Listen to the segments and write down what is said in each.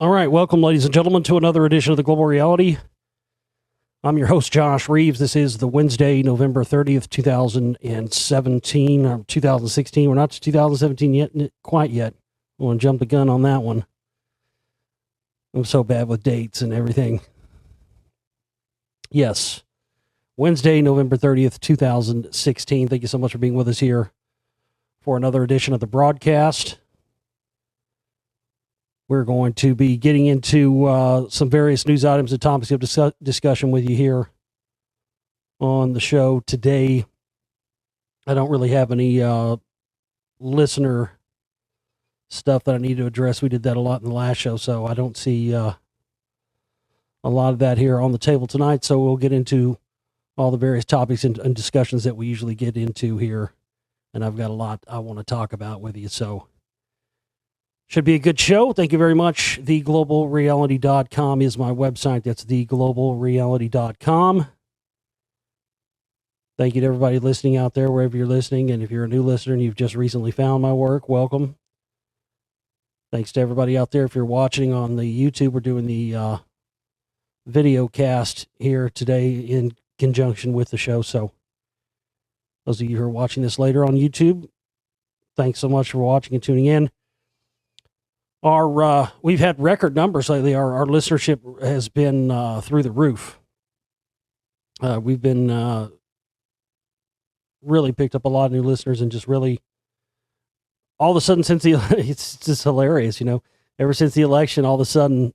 All right, welcome, ladies and gentlemen, to another edition of the Global Reality. I'm your host, Josh Reeves. This is the Wednesday, November 30th, 2017, or 2016. We're not to 2017 yet, quite yet. I want to jump the gun on that one. I'm so bad with dates and everything. Yes, Wednesday, November 30th, 2016. Thank you so much for being with us here for another edition of the broadcast. We're going to be getting into some various news items and topics of discussion with you here on the show today. I don't really have any listener stuff that I need to address. We did that a lot in the last show, so I don't see a lot of that here on the table tonight. So we'll get into all the various topics and discussions that we usually get into here. And I've got a lot I want to talk about with you, so should be a good show. Thank you very much. TheGlobalReality.com is my website. That's TheGlobalReality.com. Thank you to everybody listening out there, wherever you're listening. And if you're a new listener and you've just recently found my work, welcome. Thanks to everybody out there. If you're watching on the YouTube, we're doing the video cast here today in conjunction with the show. So those of you who are watching this later on YouTube, thanks so much for watching and tuning in. We've had record numbers lately. Our listenership has been through the roof. We've been really picked up a lot of new listeners, and just really all of a sudden since it's just hilarious, you know. Ever since the election, all of a sudden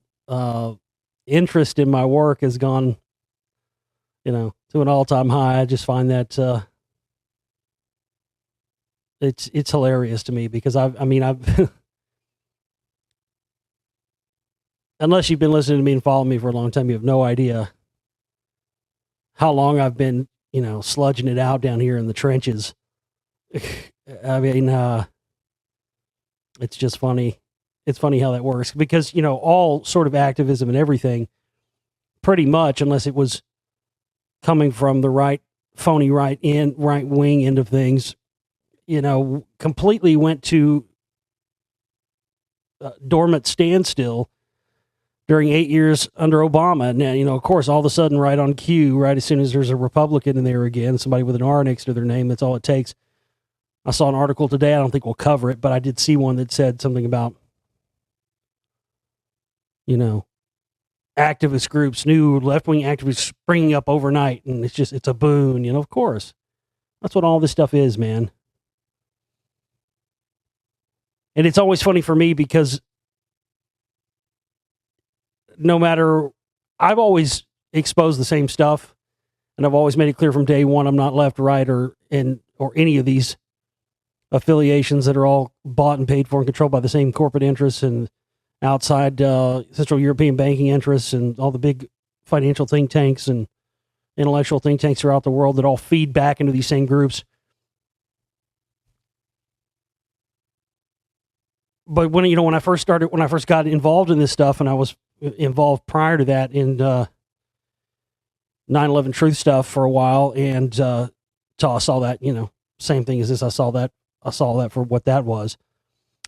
interest in my work has gone, you know, to an all-time high. I just find that it's hilarious to me because I've unless you've been listening to me and following me for a long time, you have no idea how long I've been, you know, sludging it out down here in the trenches. I mean, it's just funny. It's funny how that works because, you know, all sort of activism and everything, pretty much, unless it was coming from the phony right wing end of things, you know, completely went to dormant standstill during 8 years under Obama. Now, you know, of course, all of a sudden, right on cue, right as soon as there's a Republican in there again, somebody with an R next to their name, that's all it takes. I saw an article today. I don't think we'll cover it, but I did see one that said something about, you know, activist groups, new left-wing activists springing up overnight, and it's a boon, you know, of course. That's what all this stuff is, man. And it's always funny for me because no matter, I've always exposed the same stuff, and I've always made it clear from day one I'm not left, right, or any of these affiliations that are all bought and paid for and controlled by the same corporate interests and outside Central European banking interests and all the big financial think tanks and intellectual think tanks throughout the world that all feed back into these same groups. But when I first got involved in this stuff, and I was involved prior to that in 9/11 truth stuff for a while, and I saw that, you know, same thing as this. I saw that for what that was.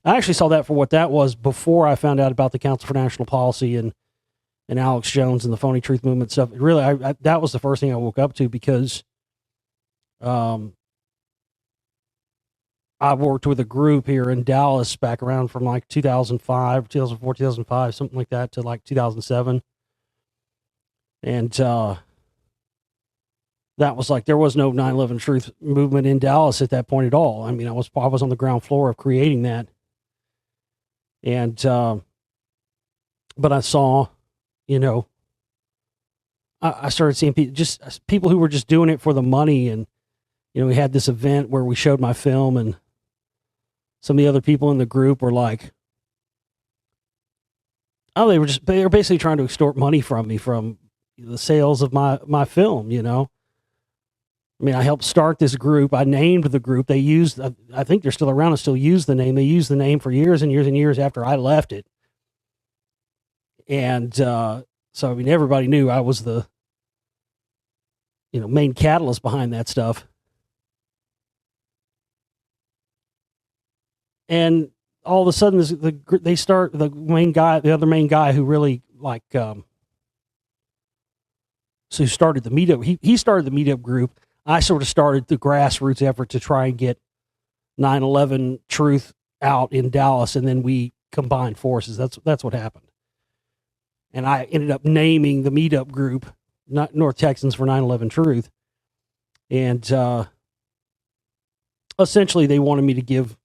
I actually saw that for what that was before I found out about the Council for National Policy and Alex Jones and the phony truth movement stuff. Really, that was the first thing I woke up to because I worked with a group here in Dallas back around from like 2004, 2005, something like that, to like 2007. And that was like, there was no 9/11 truth movement in Dallas at that point at all. I mean, I was on the ground floor of creating that. And, but I saw, you know, I started seeing people who were just doing it for the money. And, you know, we had this event where we showed my film, and some of the other people in the group were like, oh, they were basically trying to extort money from me from the sales of my film, you know. I mean, I helped start this group. I named the group. They used, I think they're still around and still use the name. They used the name for years and years and years after I left it. And so, I mean, everybody knew I was the, you know, main catalyst behind that stuff. And all of a sudden they start, the other main guy who really like, so who started the meetup, he started the meetup group. I sort of started the grassroots effort to try and get 9/11 truth out in Dallas, and then we combined forces. That's what happened. And I ended up naming the meetup group not North Texans for 9/11 Truth. And essentially they wanted me to give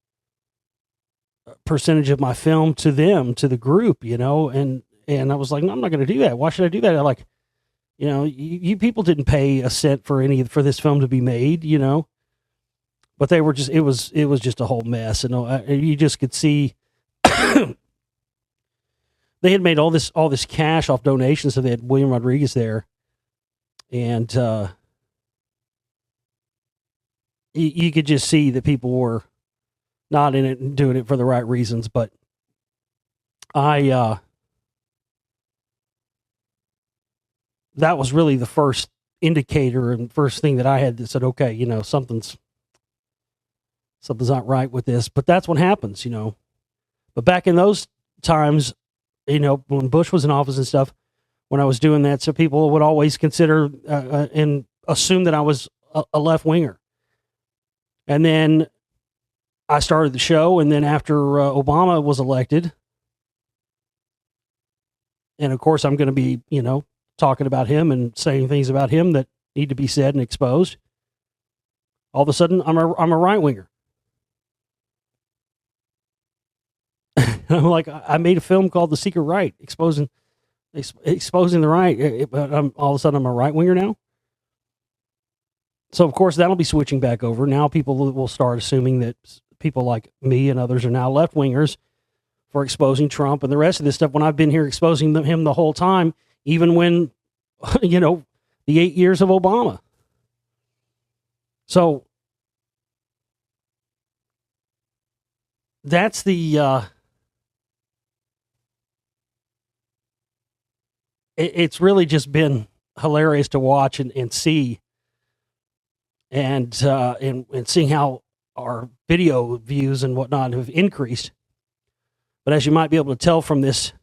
a percentage of my film to them, to the group, you know, and I was like, no, I'm not going to do that. Why should I do that? I like, you know, you people didn't pay a cent for this film to be made, you know, but they were just, it was just a whole mess. And you just could see they had made all this cash off donations. So they had William Rodriguez there. And you could just see that people were not in it and doing it for the right reasons. But that was really the first indicator and first thing that I had that said, okay, you know, something's not right with this. But that's what happens, you know. But back in those times, you know, when Bush was in office and stuff, when I was doing that, so people would always consider and assume that I was a left winger. And then I started the show, and then after Obama was elected, and of course I'm going to be, you know, talking about him and saying things about him that need to be said and exposed. All of a sudden, I'm a right winger. I'm like, I made a film called The Secret Right, exposing the right, but all of a sudden I'm a right winger now. So of course that'll be switching back over. Now people will start assuming that people like me and others are now left wingers for exposing Trump and the rest of this stuff, when I've been here exposing him the whole time, even when, you know, the 8 years of Obama. So that's the it's really just been hilarious to watch and see, and seeing how our video views and whatnot have increased. But as you might be able to tell from this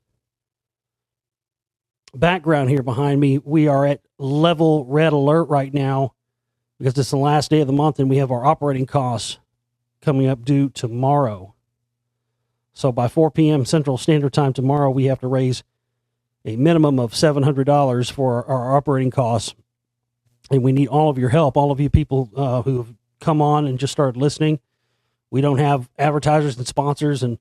background here behind me, we are at level red alert right now because it's the last day of the month and we have our operating costs coming up due tomorrow. So by 4 p.m. Central Standard Time tomorrow, we have to raise a minimum of $700 for our operating costs. And we need all of your help, all of you people who have come on and just started listening. We don't have advertisers and sponsors, and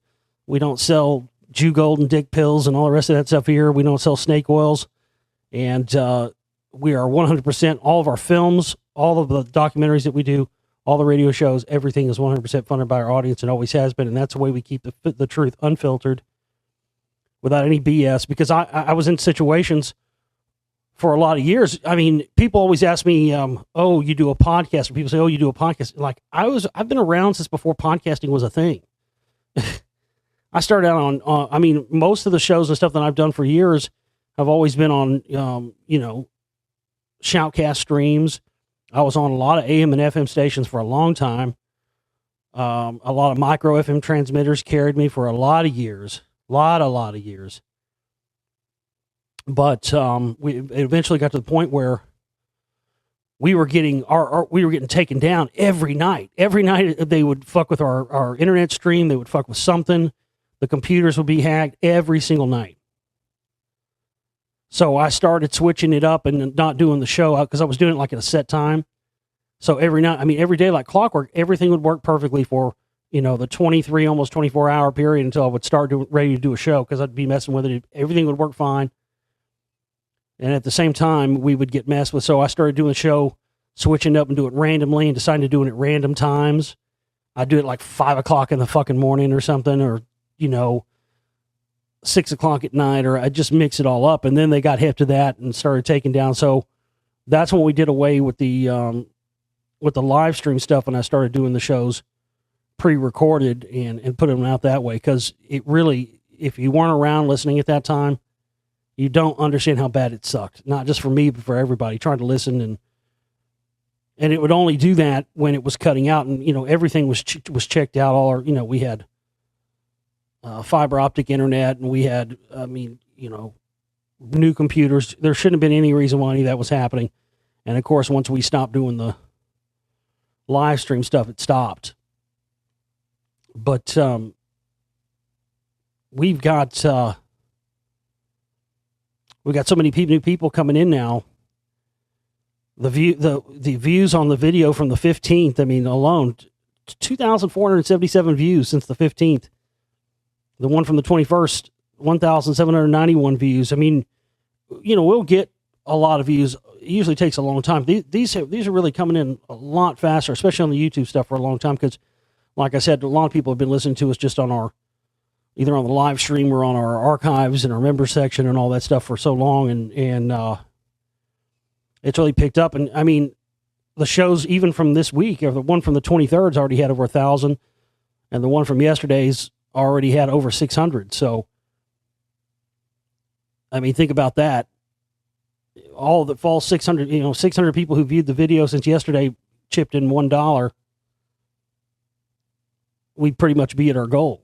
we don't sell Jew gold and dick pills and all the rest of that stuff here. We don't sell snake oils. And we are 100%, all of our films, all of the documentaries that we do, all the radio shows, everything is 100% funded by our audience and always has been. And that's the way we keep the truth unfiltered, without any BS, because I was in situations for a lot of years. I mean, people always ask me, oh, you do a podcast, or people say, oh, you do a podcast. Like I've been around since before podcasting was a thing. I started out on I mean, most of the shows and stuff that I've done for years have always been on, you know, shoutcast streams. I was on a lot of AM and FM stations for a long time. A lot of micro FM transmitters carried me for a lot of years. A lot of years. But we eventually got to the point where we were getting we were getting taken down every night. Every night they would fuck with our internet stream. They would fuck with something. The computers would be hacked every single night. So I started switching it up and not doing the show because I was doing it like at a set time. So every night, I mean, every day like clockwork, everything would work perfectly for, you know, the 23, almost 24 hour period until I would start ready to do a show, because I'd be messing with it. Everything would work fine. And at the same time, we would get messed with. So I started doing the show, switching up and doing it randomly, and deciding to do it at random times. I'd do it like 5 o'clock in the fucking morning or something, or, you know, 6 o'clock at night, or I'd just mix it all up. And then they got hip to that and started taking down. So that's when we did away with the live stream stuff, and I started doing the shows pre-recorded and put them out that way, because it really, if you weren't around listening at that time, you don't understand how bad it sucked. Not just for me, but for everybody trying to listen, and it would only do that when it was cutting out, and, you know, everything was checked out. All our, you know, we had fiber optic internet, and we had, new computers. There shouldn't have been any reason why any of that was happening. And of course, once we stopped doing the live stream stuff, it stopped. But we've got so many new people coming in now. The views on the video from the 15th, alone 2,477 views since the 15th. The one from the 21st, 1,791 views. We'll get a lot of views. It usually takes a long time. These are really coming in a lot faster, especially on the YouTube stuff, for a long time, because, like I said, a lot of people have been listening to us just on either on the live stream or on our archives and our member section and all that stuff for so long, and it's really picked up. And the shows even from this week, or the one from the 23rd's already had over 1,000, and the one from yesterday's already had over 600. So, think about that. All that falls 600, 600 people who viewed the video since yesterday chipped in $1. We'd pretty much be at our goal.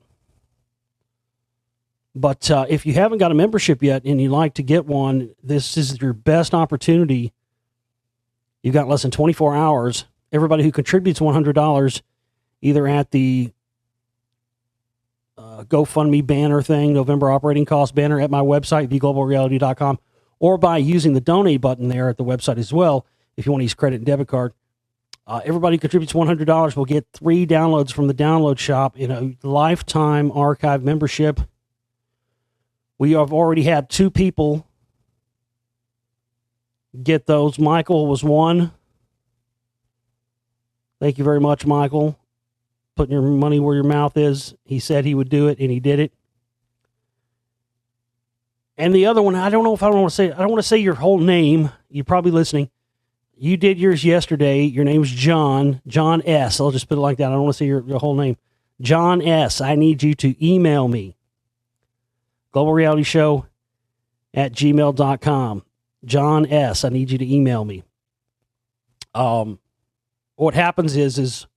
But if you haven't got a membership yet and you'd like to get one, this is your best opportunity. You've got less than 24 hours. Everybody who contributes $100, either at the GoFundMe banner thing, November operating cost banner at my website, theglobalreality.com, or by using the donate button there at the website as well, if you want to use credit and debit card. Everybody who contributes $100 will get 3 downloads from the download shop in a lifetime archive membership. We have already had 2 people get those. Michael was one. Thank you very much, Michael. Putting your money where your mouth is. He said he would do it, and he did it. And the other one, I don't want to say your whole name. You're probably listening. You did yours yesterday. Your name's John S. I'll just put it like that. I don't want to say your whole name. John S. I need you to email me. globalrealityshow@gmail.com. John S. I need you to email me. What happens is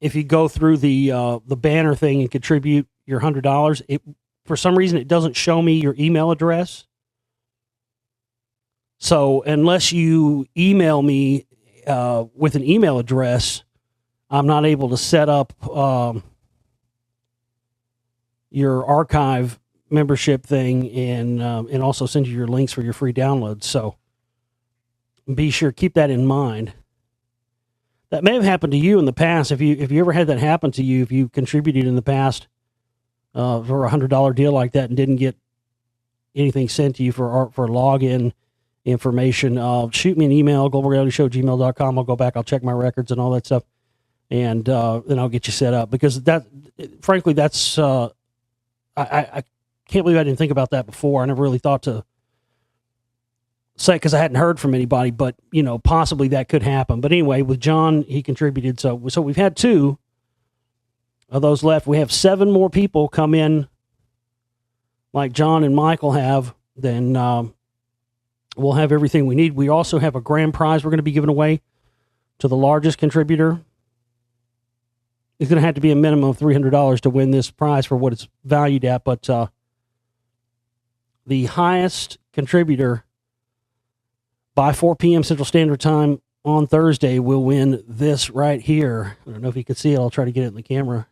if you go through the banner thing and contribute your $100, for some reason it doesn't show me your email address. So unless you email me with an email address, I'm not able to set up your archive membership thing and also send you your links for your free downloads. So be sure, keep that in mind. That may have happened to you in the past. If you ever had that happen to you, if you contributed in the past for a $100 deal like that and didn't get anything sent to you for login information, shoot me an email, globalrealityshow@gmail.com. I'll go back, I'll check my records and all that stuff, and then I'll get you set up. Because frankly, that's I can't believe I didn't think about that before. I never really thought to say, because I hadn't heard from anybody, but possibly that could happen. But anyway, with John, he contributed. So we've had 2 of those left. We have 7 more people come in like John and Michael have. Then we'll have everything we need. We also have a grand prize we're going to be giving away to the largest contributor. It's going to have to be a minimum of $300 to win this prize for what it's valued at. But the highest contributor by 4 p.m. Central Standard Time on Thursday will win this right here. I don't know if you can see it. I'll try to get it in the camera.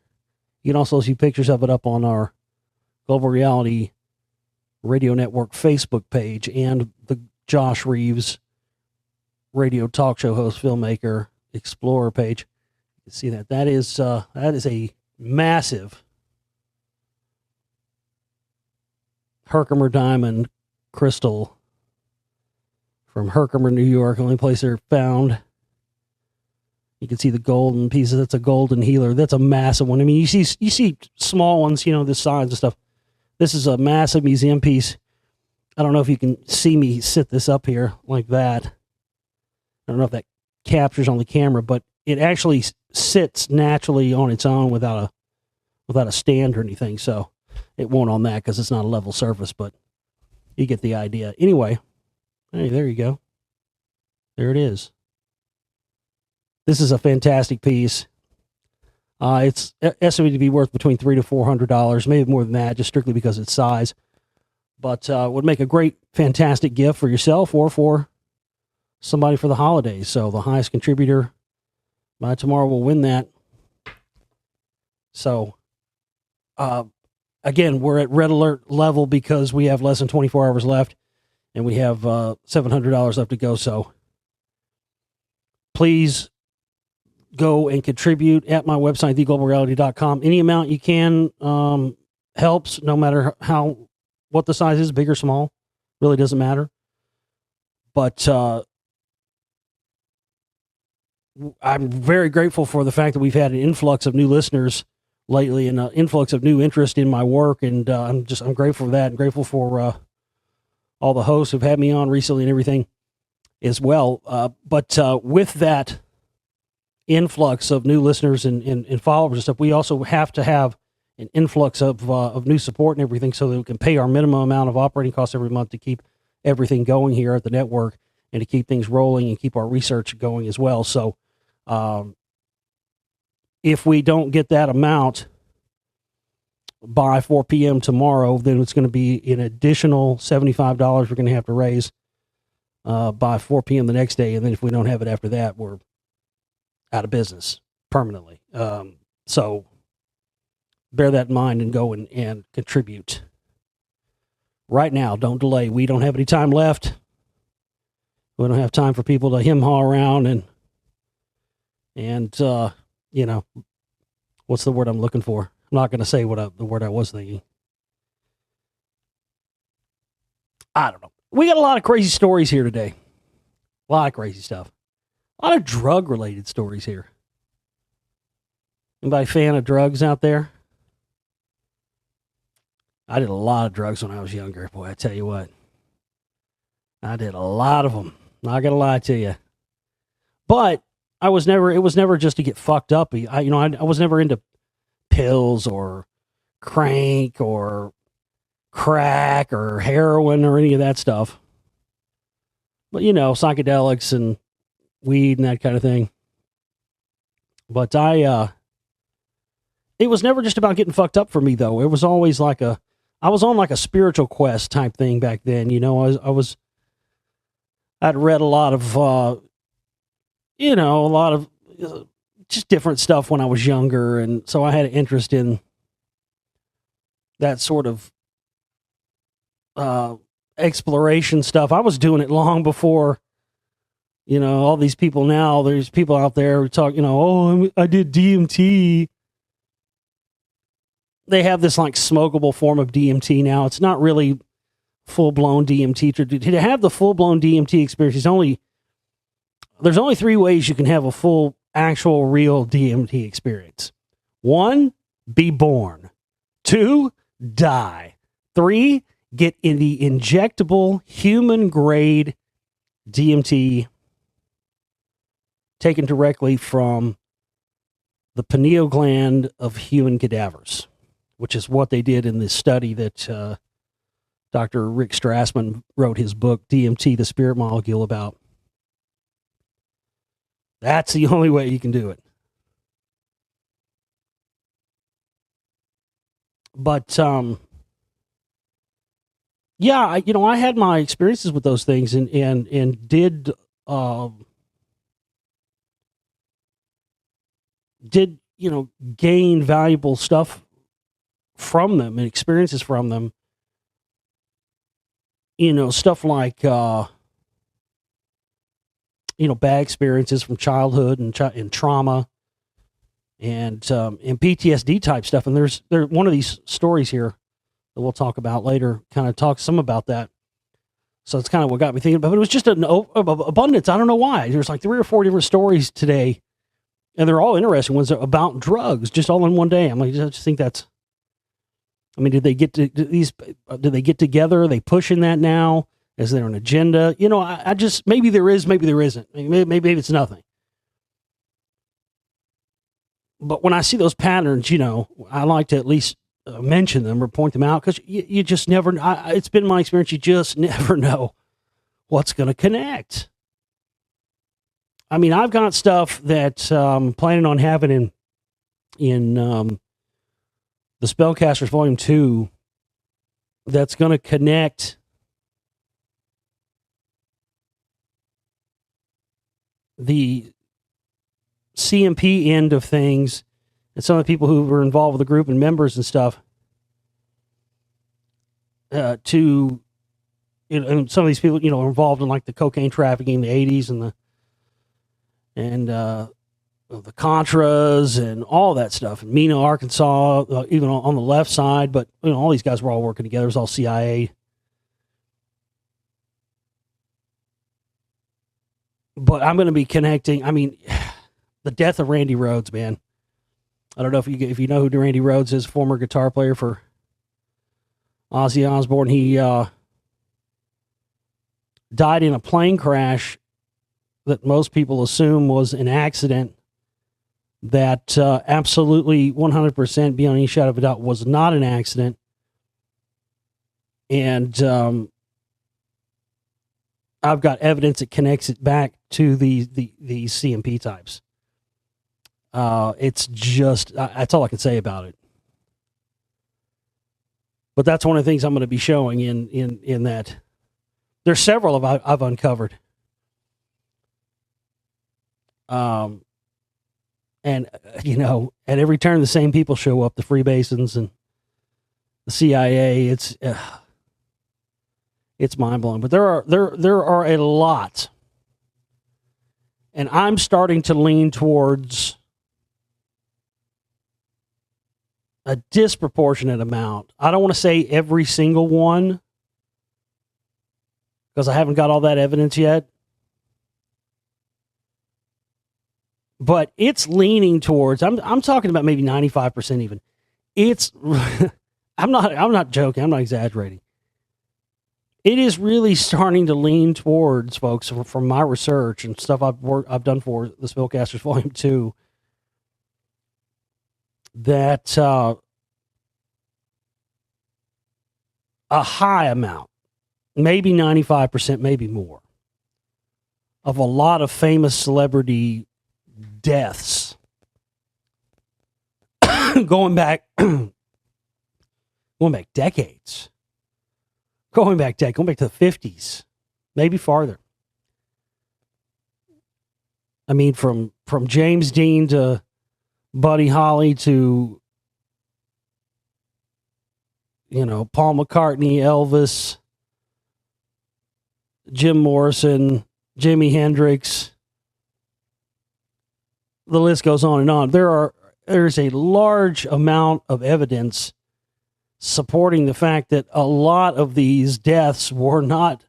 You can also see pictures of it up on our Global Reality Radio Network Facebook page and the Josh Reeves radio talk show host, filmmaker, explorer page. You can see that. That is a massive Herkimer diamond crystal from Herkimer, New York, only place they're found. You can see the golden pieces. That's a golden healer. That's a massive one. You see small ones, this size and stuff. This is a massive museum piece. I don't know if you can see me sit this up here like that. I don't know if that captures on the camera, but it actually sits naturally on its own without a stand or anything. So it won't on that because it's not a level surface, but you get the idea. Anyway. Hey, there you go. There it is. This is a fantastic piece. It's estimated to be worth between $300 to $400, maybe more than that, just strictly because of its size. But would make a great, fantastic gift for yourself or for somebody for the holidays. So the highest contributor by tomorrow will win that. So, again, we're at red alert level because we have less than 24 hours left, and we have $700 left to go. So please go and contribute at my website, theglobalreality.com. Any amount you can helps, no matter what the size is, big or small, really doesn't matter. But I'm very grateful for the fact that we've had an influx of new listeners lately and an influx of new interest in my work. And I'm grateful for that. I'm grateful for all the hosts who've had me on recently and everything as well. But with that influx of new listeners and followers and stuff, we also have to have an influx of new support and everything so that we can pay our minimum amount of operating costs every month to keep everything going here at the network and to keep things rolling and keep our research going as well. So if we don't get that amount by 4 p.m. tomorrow, then it's going to be an additional $75 we're going to have to raise by 4 p.m. the next day. And then if we don't have it after that, we're out of business permanently. So bear that in mind and go and contribute right now. Don't delay. We don't have any time left. We don't have time for people to hem-haw around and what's the word I'm looking for? I'm not going to say the word I was thinking. I don't know. We got a lot of crazy stories here today. A lot of crazy stuff. A lot of drug-related stories here. Anybody fan of drugs out there? I did a lot of drugs when I was younger. Boy, I tell you what. I did a lot of them. Not going to lie to you. But it was never just to get fucked up. I was never into pills or crank or crack or heroin or any of that stuff. But, psychedelics and weed and that kind of thing. But it was never just about getting fucked up for me, though. It was always I was on like a spiritual quest type thing back then. I'd read a lot of, just different stuff when I was younger. And so I had an interest in that sort of exploration stuff. I was doing it long before, all these people now. There's people out there who talk, I did DMT. They have this like smokable form of DMT now. It's not really full-blown DMT. To have the full-blown DMT experience, there's only 3 ways you can have a full, actual, real DMT experience. 1, be born. 2, die. 3, get in the injectable human-grade DMT taken directly from the pineal gland of human cadavers, which is what they did in this study that Dr. Rick Strassman wrote his book, DMT, the Spirit Molecule, about. That's the only way you can do it. But, I had my experiences with those things and did gain valuable stuff from them and experiences from them. Stuff like, bad experiences from childhood and trauma and PTSD type stuff. And there's one of these stories here that we'll talk about later, kind of talk some about that. So it's kind of what got me thinking about it. But it was just an abundance. I don't know why. There's like 3 or 4 different stories today, and they're all interesting ones about drugs, just all in one day. I'm like, I just think that's, did they get together? Are they pushing that now? Is there an agenda? I just, maybe there is, maybe there isn't. Maybe it's nothing. But when I see those patterns, I like to at least mention them or point them out, because you just never, it's been my experience, you just never know what's going to connect. I've got stuff that I'm planning on having in in the Spellcasters Volume 2 that's going to connect the CMP end of things and some of the people who were involved with the group and members and stuff to, and some of these people, are involved in like the cocaine trafficking in the 80s and the Contras and all that stuff. In Mena, Arkansas, even on the left side, but all these guys were all working together. It was all CIA. But I'm going to be connecting. I mean, the death of Randy Rhoads, man. I don't know if you know who Randy Rhoads is, former guitar player for Ozzy Osbourne. He died in a plane crash that most people assume was an accident. That absolutely 100% beyond any shadow of a doubt was not an accident. And I've got evidence that connects it back to the CMP types. It's just, that's all I can say about it. But that's one of the things I'm going to be showing in that. There's several I've uncovered. And, at every turn, the same people show up, the Freemasons and the CIA. It's mind-blowing. But there are a lot. And I'm starting to lean towards a disproportionate amount. I don't want to say every single one, because I haven't got all that evidence yet. But it's leaning towards, I'm talking about maybe 95% even. It's I'm not joking, I'm not exaggerating. It is really starting to lean towards, folks, from my research and stuff I've done for the Spellcasters Volume 2, that a high amount, maybe 95%, maybe more, of a lot of famous celebrity deaths going back decades, going back to the 50s, maybe farther. I mean, from James Dean to Buddy Holly to Paul McCartney, Elvis, Jim Morrison, Jimi Hendrix. The list goes on and on. There's a large amount of evidence supporting the fact that a lot of these deaths were not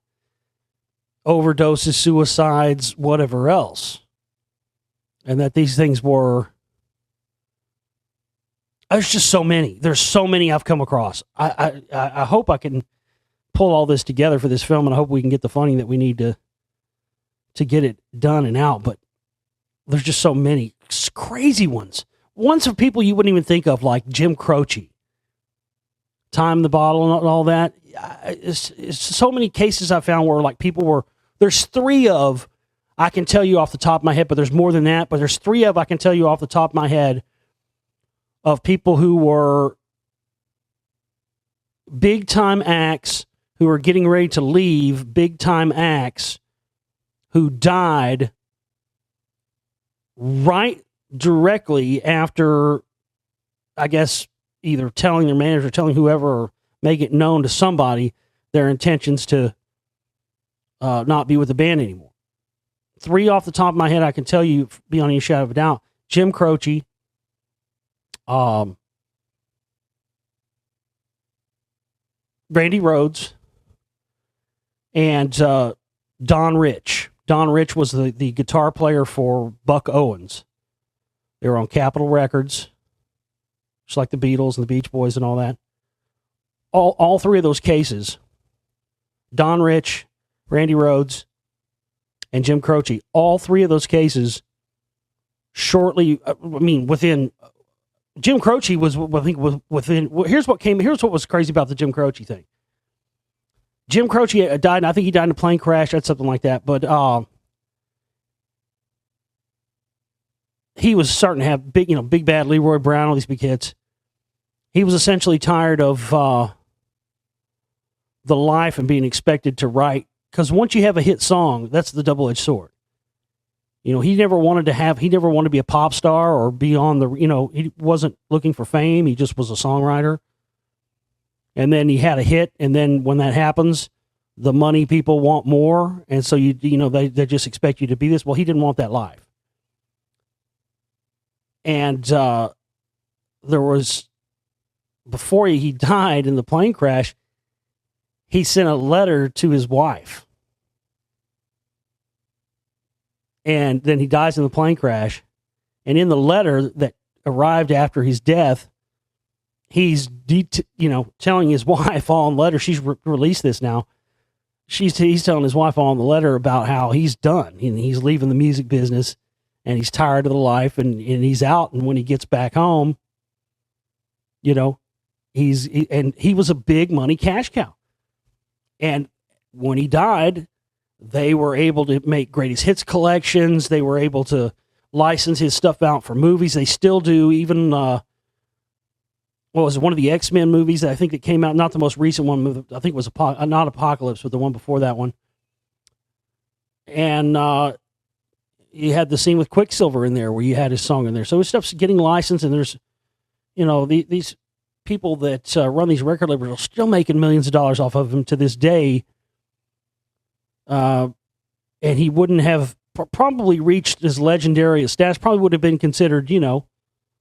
overdoses, suicides, whatever else. And that these things were... There's just so many. There's so many I've come across. I hope I can pull all this together for this film, and I hope we can get the funding that we need to get it done and out. But there's just so many crazy ones. Ones of people you wouldn't even think of, like Jim Croce. Time the bottle and all that. It's so many cases I found where like people were... There's three of, I can tell you off the top of my head, but there's more than that. But there's three of, I can tell you off the top of my head, of people who were big-time acts, who were getting ready to leave big-time acts, who died right directly after, I guess, either telling their manager, telling whoever, or make it known to somebody their intentions to not be with the band anymore. Three off the top of my head, I can tell you beyond any shadow of a doubt: Jim Croce, Randy Rhoads, and Don Rich. Don Rich was the guitar player for Buck Owens. They were on Capitol Records, just like the Beatles and the Beach Boys and all that. All three of those cases, Don Rich, Randy Rhoads, and Jim Croce, all three of those cases shortly, within... Jim Croce was, I think, within... Here's what was crazy about the Jim Croce thing. Jim Croce died, and I think he died in a plane crash, or something like that. But he was starting to have big bad Leroy Brown, all these big hits. He was essentially tired of the life and being expected to write, because once you have a hit song, that's the double-edged sword. He never wanted to be a pop star or be on the, he wasn't looking for fame. He just was a songwriter. And then he had a hit. And then when that happens, the money people want more. And so, they just expect you to be this. Well, he didn't want that life. And there was, before he died in the plane crash, he sent a letter to his wife. And then he dies in the plane crash. And in the letter that arrived after his death, he's, telling his wife all in the letter. She's released this now. He's telling his wife all in the letter about how he's done. And he's leaving the music business and he's tired of the life and he's out. And when he gets back home, he was a big money cash cow. And when he died, they were able to make greatest hits collections. They were able to license his stuff out for movies. They still do. Even what was it, one of the X-Men movies that I think that came out, not the most recent one. I think it was not Apocalypse, but the one before that one. And you had the scene with Quicksilver in there where you had his song in there. So his stuff's getting licensed, and there's, these people that run these record labels are still making millions of dollars off of him to this day. And he wouldn't have probably reached as legendary a status, probably would have been considered,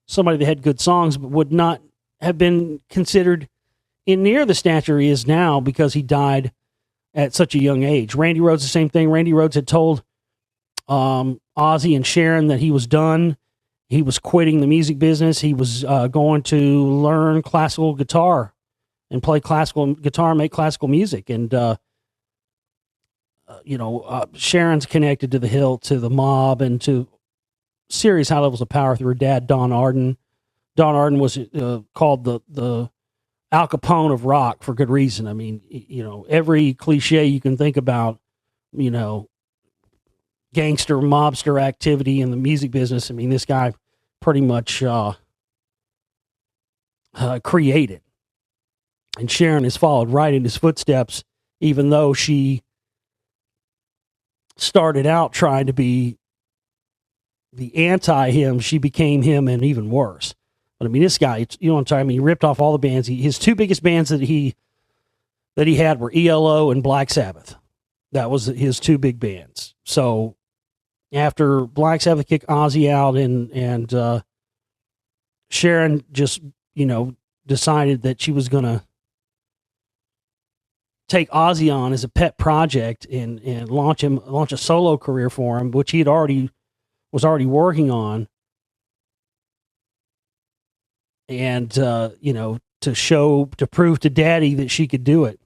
somebody that had good songs, but would not have been considered in near the stature he is now because he died at such a young age. Randy Rhoads, the same thing. Randy Rhoads had told Ozzy and Sharon that he was done. He was quitting the music business. He was going to learn classical guitar and play classical guitar and make classical music. And, Sharon's connected to the mob and to serious high levels of power through her dad, Don Arden. Don Arden was called the Al Capone of rock for good reason. I mean, every cliche you can think about, gangster, mobster activity in the music business. I mean, this guy pretty much created. And Sharon has followed right in his footsteps, even though she started out trying to be the anti-him. She became him and even worse. But I mean, this guy, what I'm talking about, he ripped off all the bands. His two biggest bands that he had were ELO and Black Sabbath. That was his two big bands. So after Black Sabbath kicked Ozzy out and Sharon just, decided that she was going to take Ozzy on as a pet project and launch a solo career for him, which he was already working on. And, to prove to Daddy that she could do it.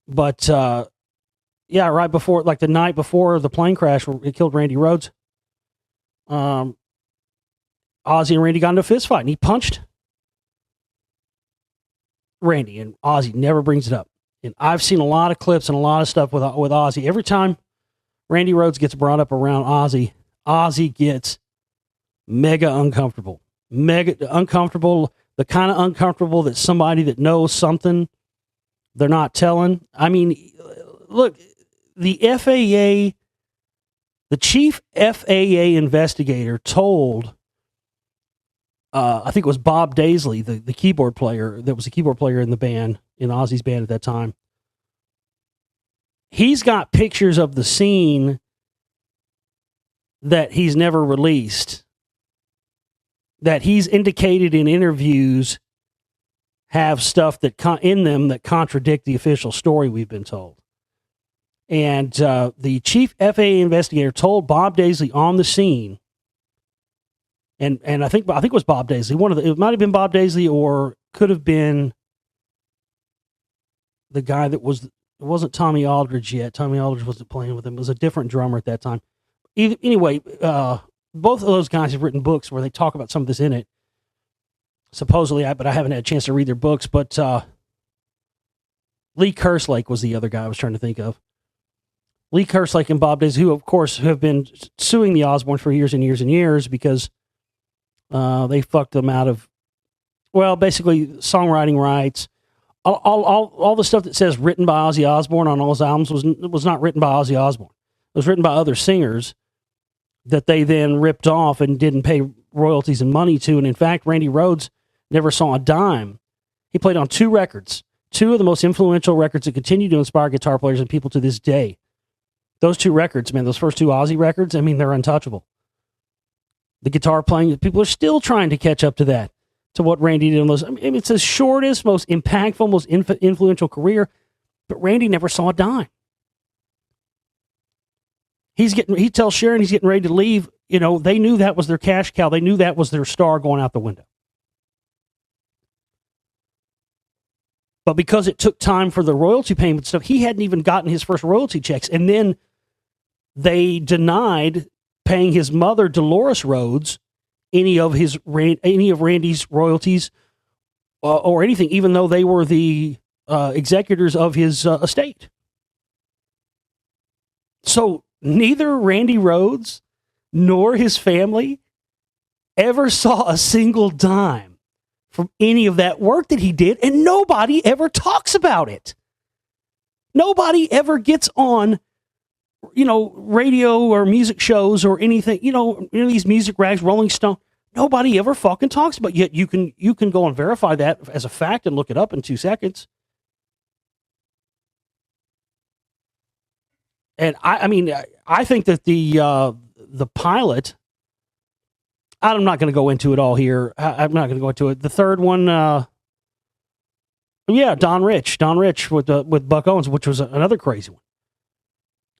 But, right before, like the night before the plane crash, it killed Randy Rhoads. Ozzy and Randy got into a fist fight, and he punched Randy, and Ozzy never brings it up. And I've seen a lot of clips and a lot of stuff with Ozzy. Every time Randy Rhoads gets brought up around Ozzy gets mega uncomfortable. Mega uncomfortable, the kind of uncomfortable that somebody that knows something they're not telling. I mean, look, the FAA, the chief FAA investigator told, I think it was Bob Daisley, the keyboard player, that was a keyboard player in the band, in Ozzy's band at that time. He's got pictures of the scene that he's never released, that he's indicated in interviews have stuff that in them that contradict the official story we've been told. And the chief FAA investigator told Bob Daisley on the scene, and I think it was Bob Daisley. It might have been Bob Daisley, or could have been the guy that was. It wasn't Tommy Aldridge yet. Tommy Aldridge wasn't playing with him. It was a different drummer at that time. Anyway, both of those guys have written books where they talk about some of this in it. Supposedly, but I haven't had a chance to read their books. But Lee Kerslake was the other guy I was trying to think of. Lee Kerslake and Bob Davis, who of course have been suing the Osbournes for years and years and years because they fucked them out of, well, basically songwriting rights. All the stuff that says written by Ozzy Osbourne on all his albums was not written by Ozzy Osbourne. It was written by other singers that they then ripped off and didn't pay royalties and money to. And in fact, Randy Rhoads never saw a dime. He played on 2 records, 2 of the most influential records that continue to inspire guitar players and people to this day. Those 2 records, man, those first 2 Ozzy records, I mean, they're untouchable. The guitar playing, people are still trying to catch up to that, to what Randy did on those. I mean, it's his shortest, most impactful, most influential career, but Randy never saw a dime. He tells Sharon he's getting ready to leave. You know, they knew that was their cash cow. They knew that was their star going out the window. But because it took time for the royalty payment stuff, he hadn't even gotten his first royalty checks. And then they denied paying his mother, Dolores Rhoads, any of Randy's royalties or anything, even though they were the executors of his estate. So neither Randy Rhoads nor his family ever saw a single dime from any of that work that he did, and nobody ever talks about it. Nobody ever gets on, radio or music shows or anything, these music rags, Rolling Stone. Nobody ever fucking talks about it. Yet you can go and verify that as a fact and look it up in 2 seconds. And I think that the pilot, I'm not going to go into it all here. I'm not going to go into it. The third one, Don Rich with Buck Owens, which was another crazy one.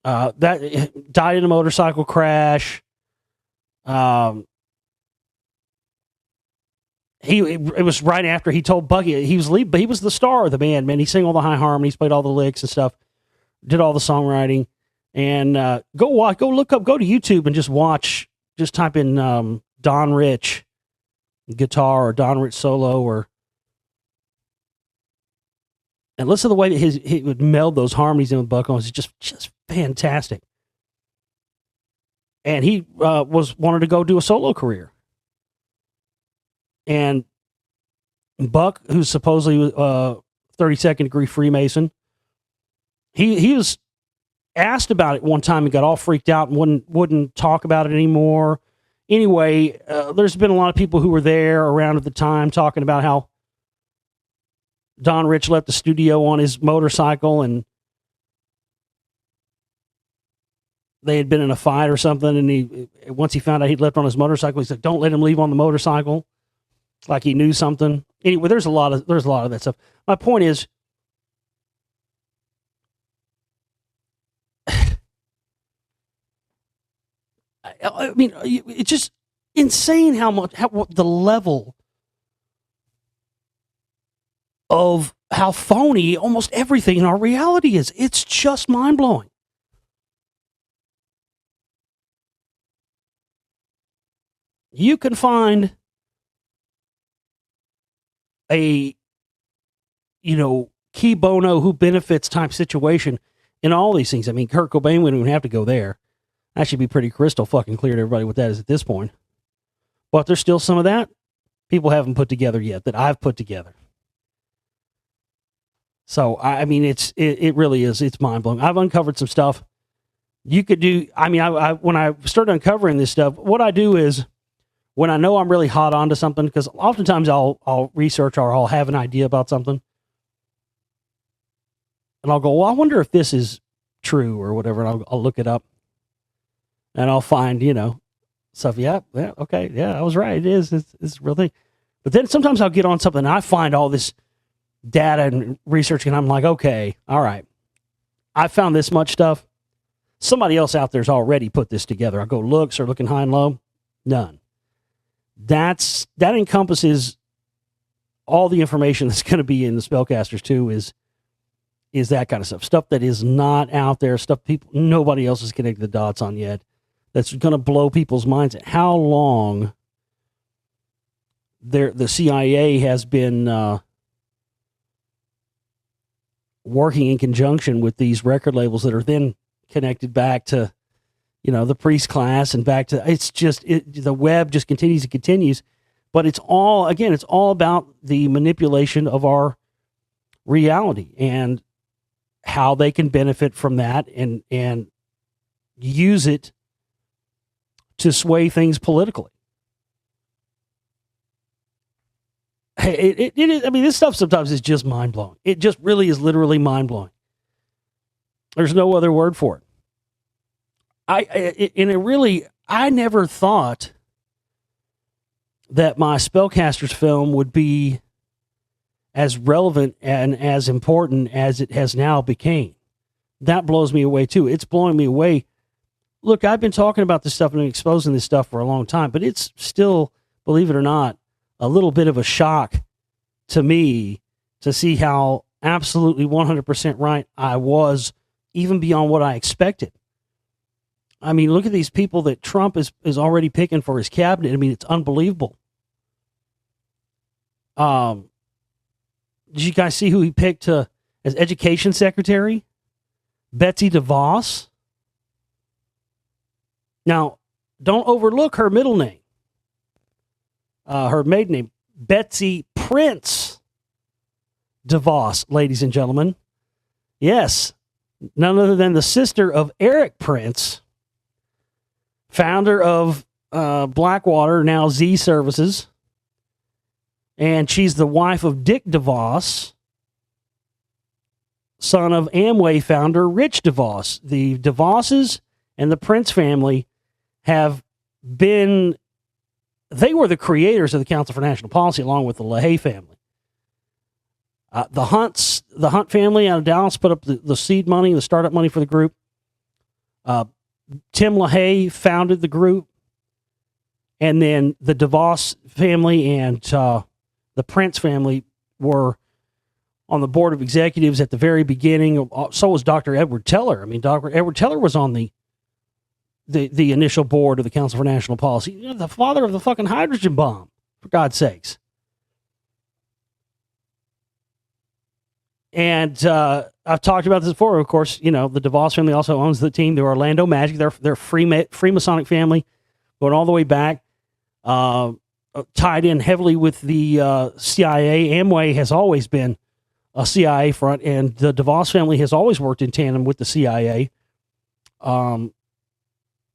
That died in a motorcycle crash. It was right after he told Bucky he was leaving, but he was the star of the band, man. He sang all the high harmonies, played all the licks and stuff, did all the songwriting. And go look up, go to YouTube and just type in Don Rich guitar or Don Rich solo and listen to the way that he would meld those harmonies in with Buck Owens. It's just fantastic. And he wanted to go do a solo career. And Buck, who's supposedly 32nd degree Freemason, he was asked about it one time and got all freaked out and wouldn't talk about it anymore. Anyway, there's been a lot of people who were there around at the time talking about how Don Rich left the studio on his motorcycle and they had been in a fight or something. And once he found out he'd left on his motorcycle, he said, "Don't let him leave on the motorcycle." Like he knew something. Anyway, there's a lot of that stuff. My point is, I mean, it's just insane what the level of how phony almost everything in our reality is. It's just mind blowing. You can find a, key bono who benefits type situation in all these things. I mean, Kurt Cobain wouldn't even have to go there. That should be pretty crystal fucking clear to everybody what that is at this point. But there's still some of that people haven't put together yet that I've put together. So, I mean, it really is. It's mind blowing. I've uncovered some stuff you could do. I mean, I when I started uncovering this stuff, what I do is when I know I'm really hot onto something, because oftentimes I'll research or I'll have an idea about something. And I'll go, well, I wonder if this is true or whatever. And I'll look it up. And I'll find, stuff. Yeah, okay. Yeah, I was right. It is. It's a real thing. But then sometimes I'll get on something and I find all this data and research and I'm like, okay, all right. I found this much stuff. Somebody else out there's already put this together. I'll go look, start looking high and low. None. That encompasses all the information that's going to be in the Spellcasters too, is that kind of stuff that is not out there, stuff nobody else has connected the dots on yet, that's going to blow people's minds at how long the CIA has been working in conjunction with these record labels that are then connected back to, the priest class and back to, it's just, the web just continues and continues. But it's all about the manipulation of our reality and how they can benefit from that and use it to sway things politically. Hey, this stuff sometimes is just mind-blowing. It just really is literally mind-blowing. There's no other word for it. I never thought that my Spellcasters film would be as relevant and as important as it has now became. That blows me away too. It's blowing me away. Look, I've been talking about this stuff and exposing this stuff for a long time, but it's still, believe it or not, a little bit of a shock to me to see how absolutely 100% right I was, even beyond what I expected. I mean, look at these people that Trump is already picking for his cabinet. I mean, it's unbelievable. Did you guys see who he picked as education secretary? Betsy DeVos. Now, don't overlook her middle name. Her maiden name, Betsy Prince DeVos, ladies and gentlemen. Yes, none other than the sister of Eric Prince, founder of Blackwater, now Z Services. And she's the wife of Dick DeVos, son of Amway founder Rich DeVos. The DeVosses and the Prince family they were the creators of the Council for National Policy, along with the LaHaye family. The Hunt family out of Dallas put up the seed money, the startup money for the group. Tim LaHaye founded the group. And then the DeVos family and the Prince family were on the board of executives at the very beginning. So was Dr. Edward Teller. I mean, Dr. Edward Teller was on the initial board of the Council for National Policy. The father of the fucking hydrogen bomb, for God's sakes. And I've talked about this before. Of course, the DeVos family also owns the team. They're Orlando Magic. They're Freemasonic family, going all the way back. Tied in heavily with the CIA. Amway has always been a CIA front, and the DeVos family has always worked in tandem with the CIA.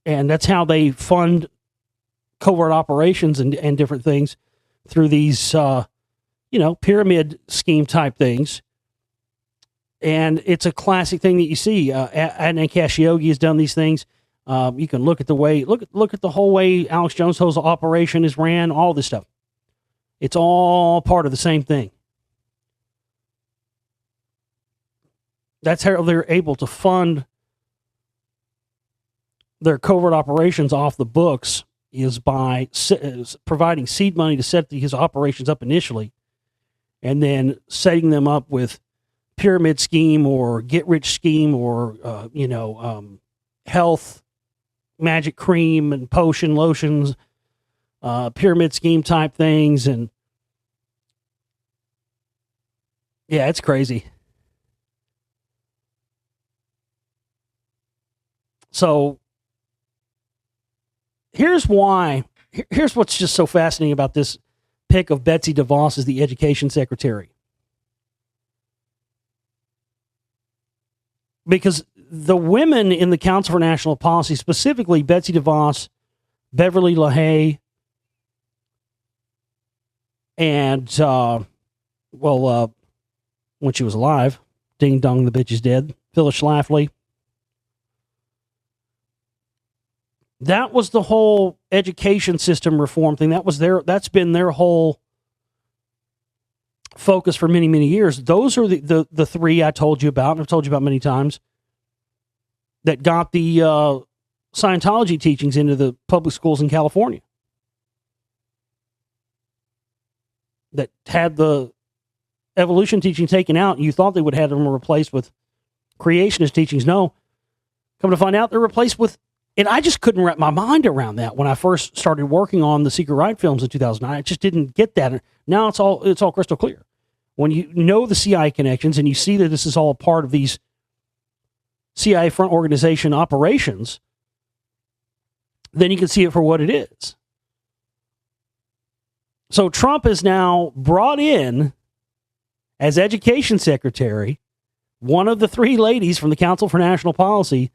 And that's how they fund covert operations and different things through these, pyramid scheme type things. And it's a classic thing that you see. Adnan Khashoggi has done these things. You can look at the way, look at the whole way Alex Jones' operation is ran, all this stuff. It's all part of the same thing. That's how they're able to fund their covert operations off the books, is by providing seed money to set his operations up initially, and then setting them up with pyramid scheme or get rich scheme or, health, magic cream and potion lotions, pyramid scheme type things. And yeah, it's crazy. So here's what's just so fascinating about this pick of Betsy DeVos as the education secretary. Because the women in the Council for National Policy, specifically Betsy DeVos, Beverly LaHaye, and, when she was alive, ding dong, the bitch is dead, Phyllis Schlafly. That was the whole education system reform thing. That's been their whole focus for many, many years. Those are the three I told you about, and I've told you about many times, that got the Scientology teachings into the public schools in California. That had the evolution teaching taken out, and you thought they would have them replaced with creationist teachings. No. Come to find out, they're replaced with, and I just couldn't wrap my mind around that when I first started working on the Secret Right films in 2009. I just didn't get that. Now it's all crystal clear. When you know the CIA connections and you see that this is all part of these CIA front organization operations, then you can see it for what it is. So Trump is now brought in as education secretary, one of the three ladies from the Council for National Policy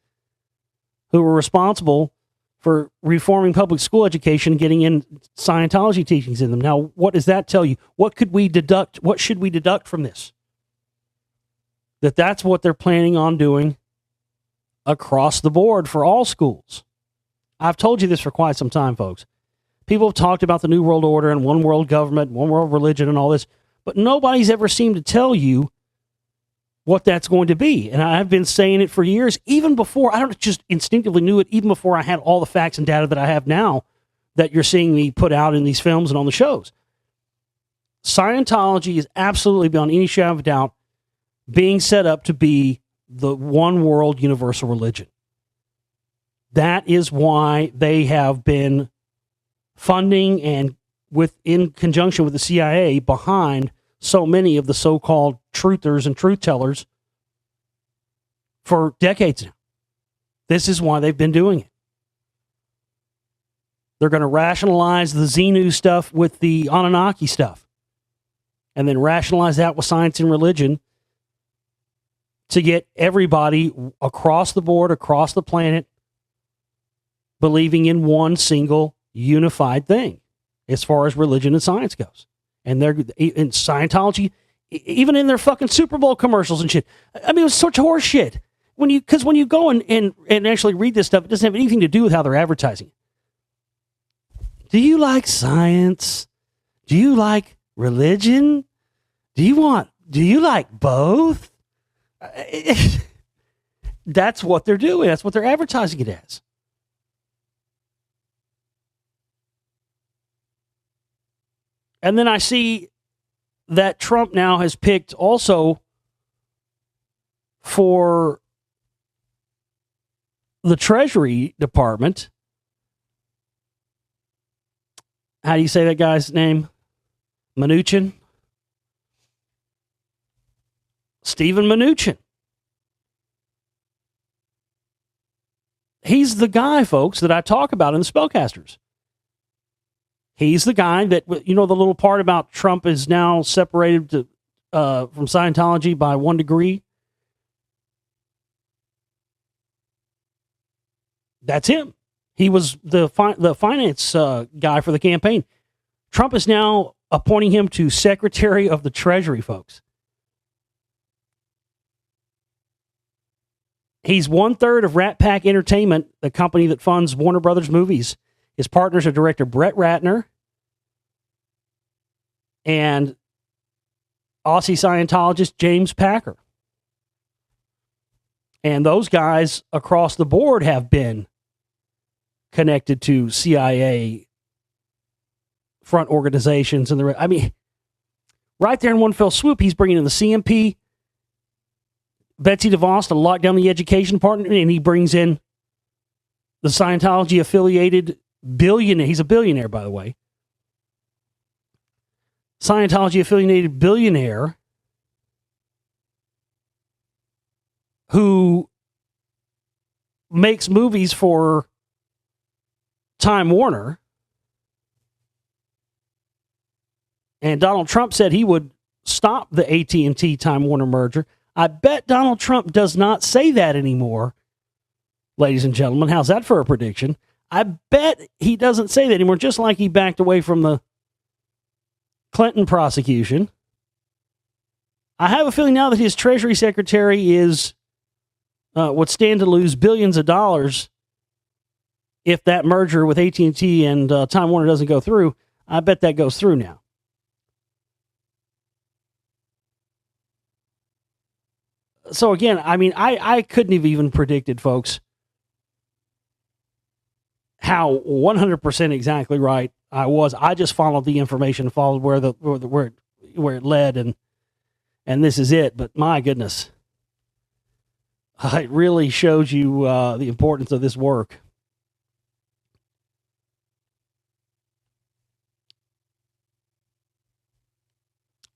who were responsible for reforming public school education, getting in Scientology teachings in them. Now, what does that tell you? What could we deduct? What should we deduct from this? That's what they're planning on doing across the board for all schools. I've told you this for quite some time, folks. People have talked about the New World Order and one world government, one world religion and all this, but nobody's ever seemed to tell you what that's going to be. And I've been saying it for years, even before, I don't just instinctively knew it, even before I had all the facts and data that I have now that you're seeing me put out in these films and on the shows. Scientology is absolutely, beyond any shadow of a doubt, being set up to be the one world universal religion. That is why they have been funding and in conjunction with the CIA behind so many of the so-called truthers and truth tellers for decades now. This is why they've been doing it. They're going to rationalize the Xenu stuff with the Anunnaki stuff, and then rationalize that with science and religion to get everybody across the board, across the planet, believing in one single unified thing as far as religion and science goes. And they're in Scientology, even in their fucking Super Bowl commercials and shit. I mean, it was such horse shit. Because when you go and actually read this stuff, it doesn't have anything to do with how they're advertising. Do you like science? Do you like religion? Do you like both? That's what they're doing. That's what they're advertising it as. And then I see that Trump now has picked also for the Treasury Department. How do you say that guy's name? Mnuchin? Stephen Mnuchin. He's the guy, folks, that I talk about in the Spellcasters. He's the guy that, the little part about Trump is now separated from Scientology by 1 degree. That's him. He was the finance guy for the campaign. Trump is now appointing him to Secretary of the Treasury, folks. He's 1/3 of Rat Pack Entertainment, the company that funds Warner Brothers movies. His partners are director Brett Ratner and Aussie Scientologist James Packer. And those guys across the board have been connected to CIA front organizations. And right there in one fell swoop, he's bringing in the CMP, Betsy DeVos to lock down the education part, and he brings in the Scientology-affiliated billionaire. He's a billionaire, by the way. Scientology-affiliated billionaire who makes movies for Time Warner. And Donald Trump said he would stop the AT&T Time Warner merger. I bet Donald Trump does not say that anymore, ladies and gentlemen. How's that for a prediction? I bet he doesn't say that anymore, just like he backed away from the Clinton prosecution. I have a feeling now that his Treasury Secretary would stand to lose billions of dollars if that merger with AT&T and Time Warner doesn't go through. I bet that goes through now. So again, I couldn't have even predicted, folks, how 100% exactly right I was. I just followed the information, followed where it led, and this is it. But my goodness, it really shows you the importance of this work.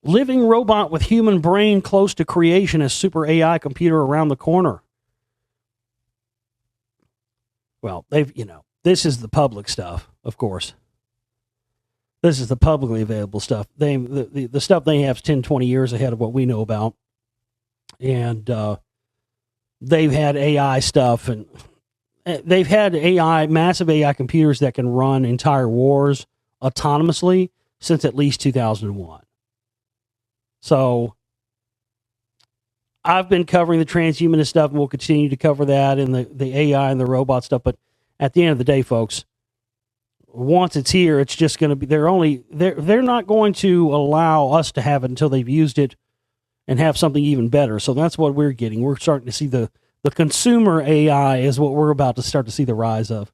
Living robot with human brain close to creation as super AI computer around the corner. Well, this is the public stuff, of course. This is the publicly available stuff. The stuff they have is 10, 20 years ahead of what we know about. And they've had AI stuff, and they've had massive AI computers that can run entire wars autonomously since at least 2001. So I've been covering the transhumanist stuff, and we'll continue to cover that and the AI and the robot stuff. But at the end of the day, folks, once it's here, it's just going to be, they're not going to allow us to have it until they've used it and have something even better. So that's what we're getting. We're starting to see the consumer AI is what we're about to start to see the rise of.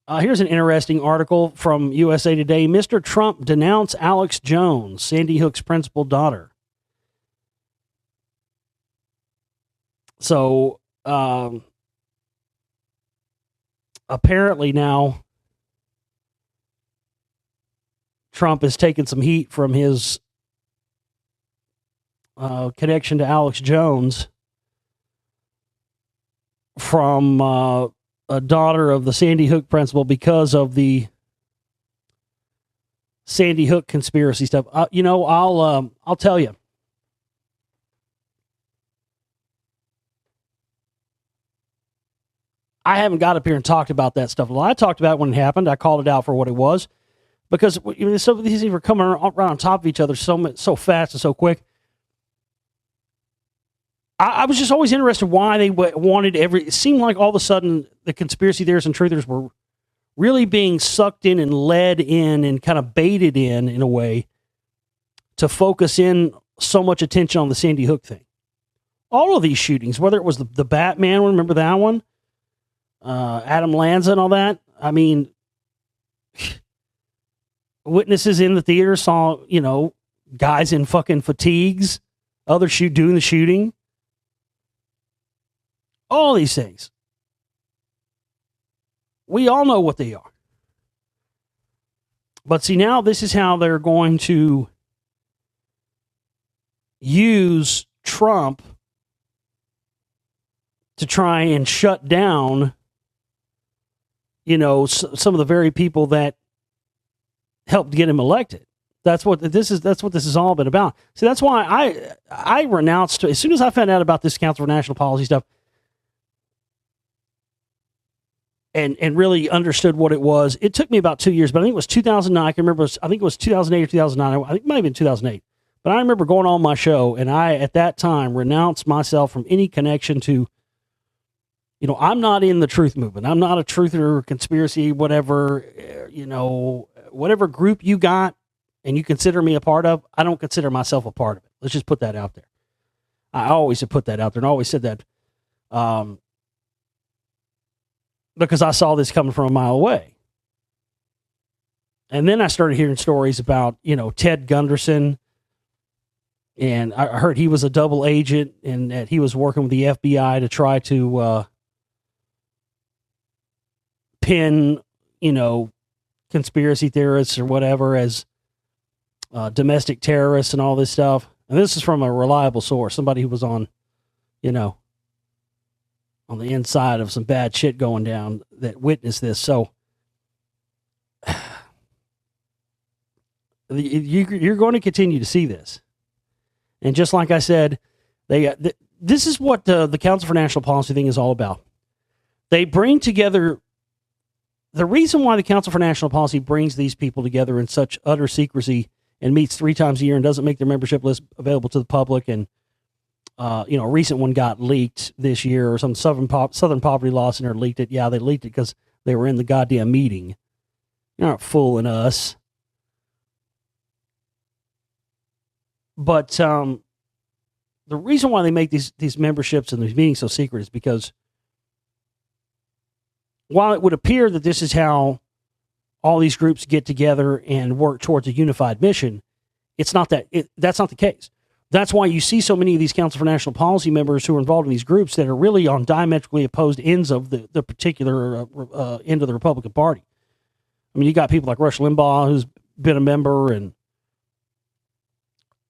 Here's an interesting article from USA Today. Mr. Trump denounced Alex Jones, Sandy Hook's principal daughter. So apparently now Trump has taken some heat from his connection to Alex Jones from a daughter of the Sandy Hook principal because of the Sandy Hook conspiracy stuff. I'll tell you. I haven't got up here and talked about that stuff. Well, I talked about it when it happened. I called it out for what it was because some of these things were coming right on top of each other so fast and so quick. I was just always interested why they wanted it seemed like all of a sudden the conspiracy theorists and truthers were really being sucked in and led in and kind of baited in a way to focus in so much attention on the Sandy Hook thing. All of these shootings, whether it was the Batman one, remember that one? Adam Lanza and all that. I mean, witnesses in the theater saw, guys in fucking fatigues, others doing the shooting. All these things. We all know what they are. But see, now this is how they're going to use Trump to try and shut down some of the very people that helped get him elected. That's what this has all been about. See, that's why I renounced as soon as I found out about this Council for National Policy stuff and really understood what it was. It took me about 2 years, but I think it was 2009. I can remember. I think it was 2008 or 2009. I think it might have been 2008. But I remember going on my show, and I at that time renounced myself from any connection to. I'm not in the truth movement. I'm not a truther, conspiracy, whatever, whatever group you got and you consider me a part of, I don't consider myself a part of it. Let's just put that out there. I always have put that out there and always said that because I saw this coming from a mile away. And then I started hearing stories about, Ted Gunderson. And I heard he was a double agent and that he was working with the FBI to try to pin, conspiracy theorists or whatever as domestic terrorists and all this stuff. And this is from a reliable source, somebody who was on, on the inside of some bad shit going down that witnessed this. So you're going to continue to see this. And just like I said, this is what the Council for National Policy thing is all about. They bring together. The reason why the Council for National Policy brings these people together in such utter secrecy and meets 3 times a year and doesn't make their membership list available to the public, and a recent one got leaked this year, or some Southern Poverty Law Center leaked it. Yeah, they leaked it because they were in the goddamn meeting. You're not fooling us. But the reason why they make these memberships and these meetings so secret is because while it would appear that this is how all these groups get together and work towards a unified mission, it's not that. That's not the case. That's why you see so many of these Council for National Policy members who are involved in these groups that are really on diametrically opposed ends of the particular end of the Republican Party. I mean, you got people like Rush Limbaugh, who's been a member,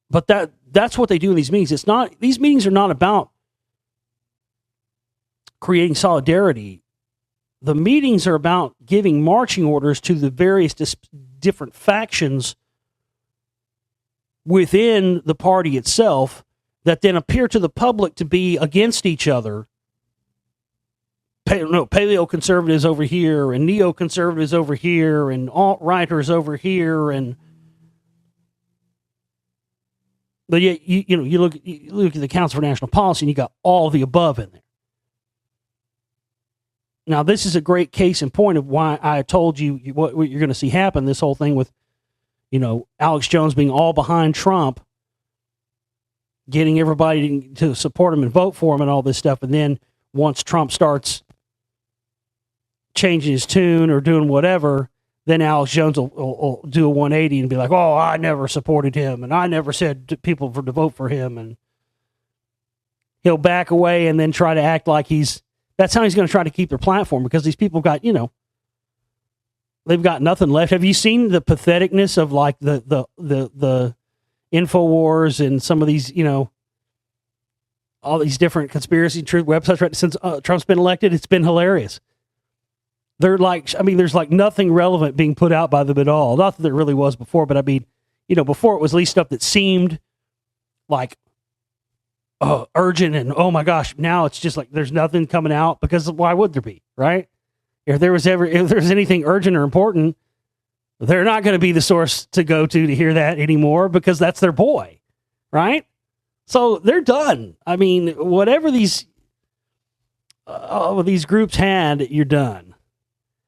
but that's what they do in these meetings. These meetings are not about creating solidarity. The meetings are about giving marching orders to the various different factions within the party itself that then appear to the public to be against each other. Paleo conservatives over here, and neoconservatives over here, and alt-righters over here, but yet you look at the Council for National Policy, and you got all the above in there. Now, this is a great case in point of why I told you what you're going to see happen. This whole thing with, Alex Jones being all behind Trump, getting everybody to support him and vote for him and all this stuff. And then once Trump starts changing his tune or doing whatever, then Alex Jones will do a 180 and be like, oh, I never supported him, and I never said to people to vote for him. And he'll back away and then try to act like that's how he's going to try to keep their platform, because these people got, they've got nothing left. Have you seen the patheticness of like the InfoWars and some of these, all these different conspiracy truth websites right since Trump's been elected? It's been hilarious. They're like, there's like nothing relevant being put out by them at all. Not that there really was before, but before it was at least stuff that seemed like urgent and oh my gosh. Now it's just like there's nothing coming out, because why would there be, right? If there's anything urgent or important, they're not going to be the source to go to hear that anymore, because that's their boy, right? So they're done. Whatever these groups had, you're done.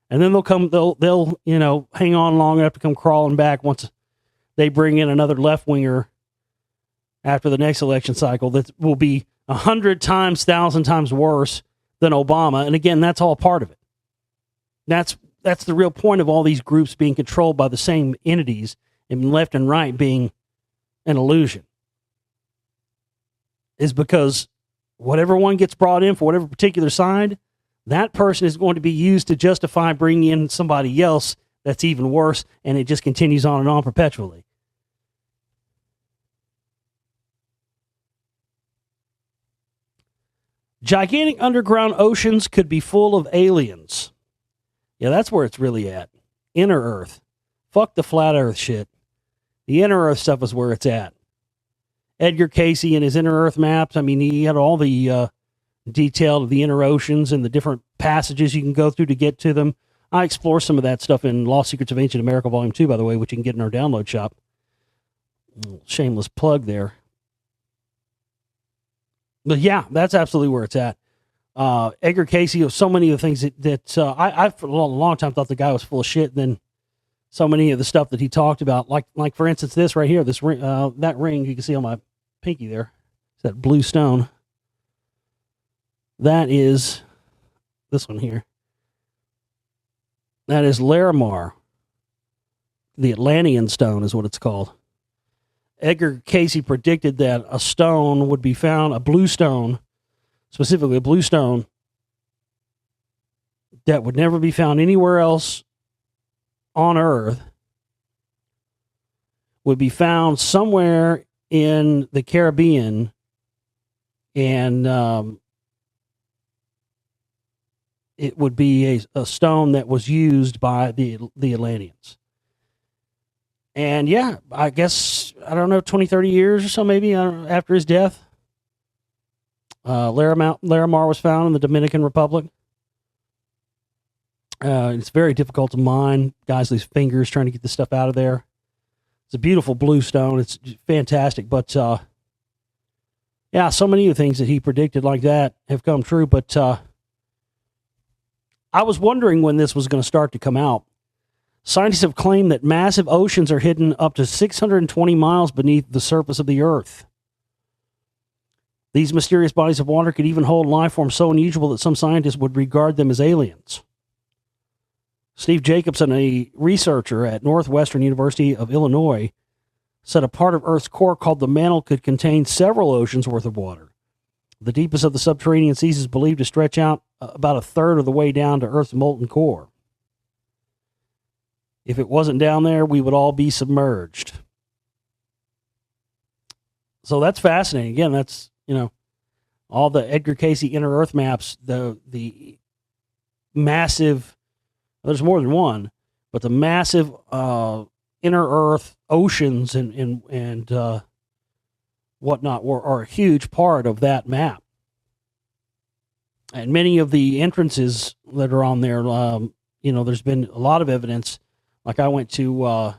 And then they'll hang on long enough to come crawling back once they bring in another left-winger after the next election cycle that will be 100 times, 1,000 times worse than Obama. And again, that's all part of it. That's the real point of all these groups being controlled by the same entities, and left and right being an illusion, is because whatever one gets brought in for whatever particular side, that person is going to be used to justify bringing in somebody else that's even worse, and it just continues on and on perpetually. Gigantic underground oceans could be full of aliens. Yeah, that's where it's really at. Inner Earth. Fuck the flat Earth shit. The Inner Earth stuff is where it's at. Edgar Casey and his Inner Earth maps, he had all the detail of the inner oceans and the different passages you can go through to get to them. I explore some of that stuff in Lost Secrets of Ancient America Volume 2, by the way, which you can get in our download shop. Shameless plug there. But yeah, that's absolutely where it's at. Edgar Casey, so many of the things that I for a long time thought the guy was full of shit. And then so many of the stuff that he talked about, like for instance, this right here, this ring, that ring you can see on my pinky there, it's that blue stone. That is this one here. That is Larimar. The Atlantean stone is what it's called. Edgar Casey predicted that a stone would be found, a blue stone, specifically a blue stone, that would never be found anywhere else on Earth, would be found somewhere in the Caribbean, and it would be a stone that was used by the Atlanteans. And yeah, I guess, 20, 30 years or so maybe after his death, Larimar was found in the Dominican Republic. It's very difficult to mine. Guys lose fingers trying to get the stuff out of there. It's a beautiful blue stone. It's fantastic. But yeah, so many of the things that he predicted like that have come true. But I was wondering when this was going to start to come out. Scientists have claimed that massive oceans are hidden up to 620 miles beneath the surface of the Earth. These mysterious bodies of water could even hold life forms so unusual that some scientists would regard them as aliens. Steve Jacobson, a researcher at Northwestern University of Illinois, said a part of Earth's core called the mantle could contain several oceans worth of water. The deepest of the subterranean seas is believed to stretch out about a third of the way down to Earth's molten core. If it wasn't down there, we would all be submerged. So that's fascinating. Again, that's, all the Edgar Cayce inner Earth maps, the massive, there's more than one, but the massive inner Earth oceans and whatnot are a huge part of that map. And many of the entrances that are on there, there's been a lot of evidence. Like I went to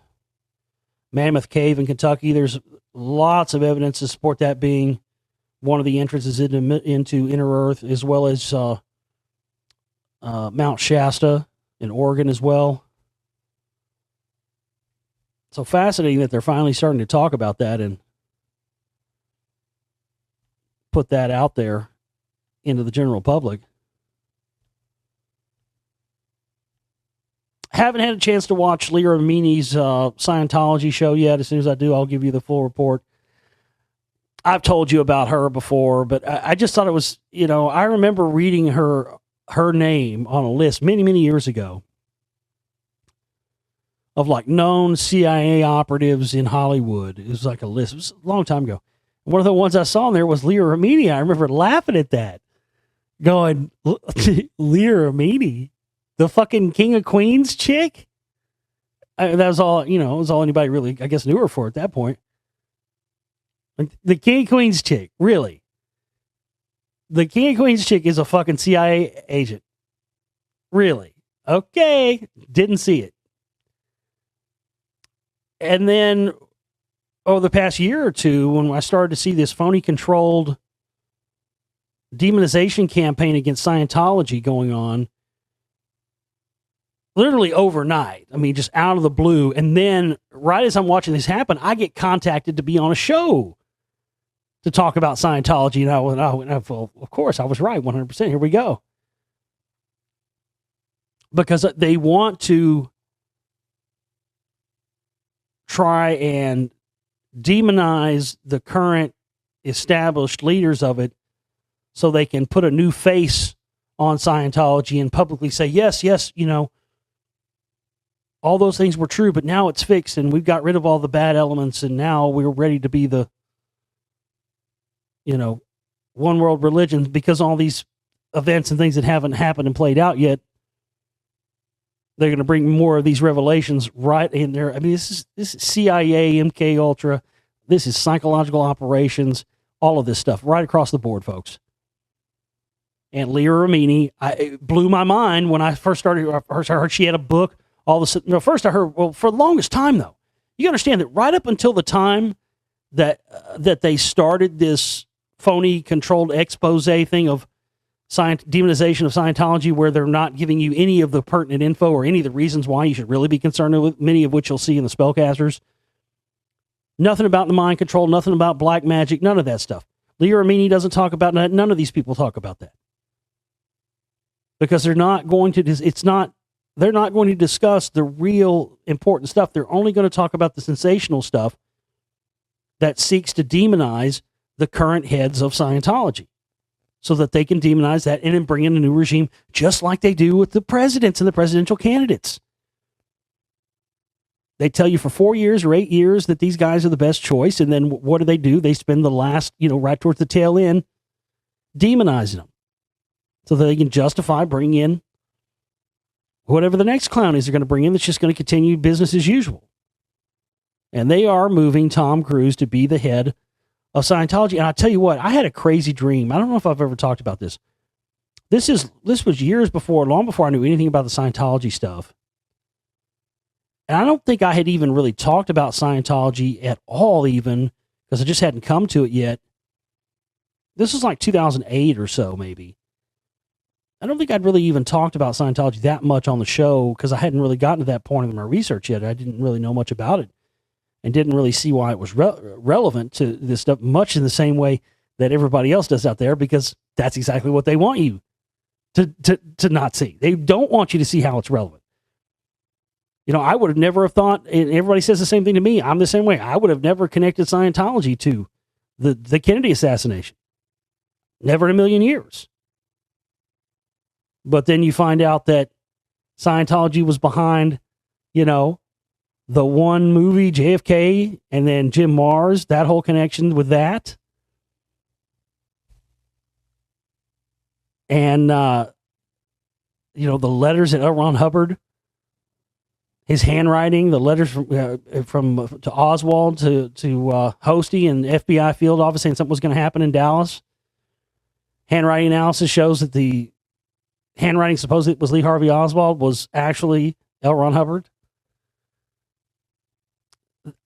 Mammoth Cave in Kentucky. There's lots of evidence to support that being one of the entrances into inner Earth, as well as Mount Shasta in Oregon as well. So fascinating that they're finally starting to talk about that and put that out there into the general public. Haven't had a chance to watch Leah Remini's Scientology show yet. As soon as I do, I'll give you the full report. I've told you about her before, but I just thought it was, I remember reading her name on a list many, many years ago of like known CIA operatives in Hollywood. It was like a list. It was a long time ago. One of the ones I saw in there was Leah Remini. I remember laughing at that, going, Leah Remini, the fucking King of Queens chick? That was all, it was all anybody really, I guess, knew her for at that point. Like, the King of Queens chick, really? The King of Queens chick is a fucking CIA agent. Really? Okay. Didn't see it. And then over the past year or two, when I started to see this phony controlled demonization campaign against Scientology going on, literally overnight, I mean, just out of the blue. And then right as I'm watching this happen, I get contacted to be on a show to talk about Scientology. And I went, well, of course, I was right, 100%. Here we go. Because they want to try and demonize the current established leaders of it so they can put a new face on Scientology and publicly say, yes, all those things were true, but now it's fixed and we've got rid of all the bad elements and now we're ready to be the, one world religion, because all these events and things that haven't happened and played out yet, they're going to bring more of these revelations right in there. I mean, this is CIA, MK Ultra. This is psychological operations, all of this stuff right across the board, folks. And Leah Remini, it blew my mind when I first started. I heard she had a book. All of a sudden, first I heard, well, for the longest time, though, you understand that right up until the time that they started this phony controlled expose thing of demonization of Scientology, where they're not giving you any of the pertinent info or any of the reasons why you should really be concerned with, many of which you'll see in the spellcasters. Nothing about the mind control, nothing about black magic, none of that stuff. Leah Remini doesn't talk about that. None of these people talk about that. Because they're not going to discuss the real important stuff. They're only going to talk about the sensational stuff that seeks to demonize the current heads of Scientology, so that they can demonize that and then bring in a new regime, just like they do with the presidents and the presidential candidates. They tell you for 4 years or 8 years that these guys are the best choice, and then what do? They spend the last, right towards the tail end, demonizing them, so that they can justify bringing in whatever the next clown is they're going to bring in that's just going to continue business as usual. And they are moving Tom Cruise to be the head of Scientology. And I tell you what, I had a crazy dream. I don't know if I've ever talked about this. This was years before, long before I knew anything about the Scientology stuff. And I don't think I had even really talked about Scientology at all, even, because I just hadn't come to it yet. This was like 2008 or so, maybe. I don't think I'd really even talked about Scientology that much on the show, because I hadn't really gotten to that point in my research yet. I didn't really know much about it and didn't really see why it was relevant to this stuff, much in the same way that everybody else does out there, because that's exactly what they want you to not see. They don't want you to see how it's relevant. I would have never have thought, and everybody says the same thing to me, I'm the same way. I would have never connected Scientology to the Kennedy assassination. Never in a million years. But then you find out that Scientology was behind, the one movie, JFK, and then Jim Mars, that whole connection with that. And, the letters that L. Ron Hubbard, his handwriting, the letters from to Oswald to Hosty and FBI field office saying something was going to happen in Dallas. Handwriting analysis shows that the handwriting supposedly was Lee Harvey Oswald was actually L. Ron Hubbard.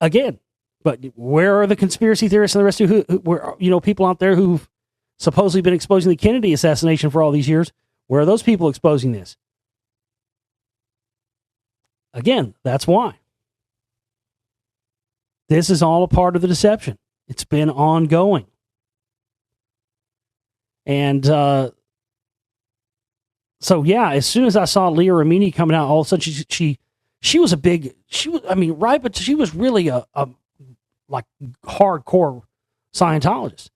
Again, but where are the conspiracy theorists and the rest of who people out there who've supposedly been exposing the Kennedy assassination for all these years? Where are those people exposing this? Again, that's why. This is all a part of the deception. It's been ongoing. And as soon as I saw Leah Remini coming out, all of a sudden she was but she was really a like hardcore Scientologist.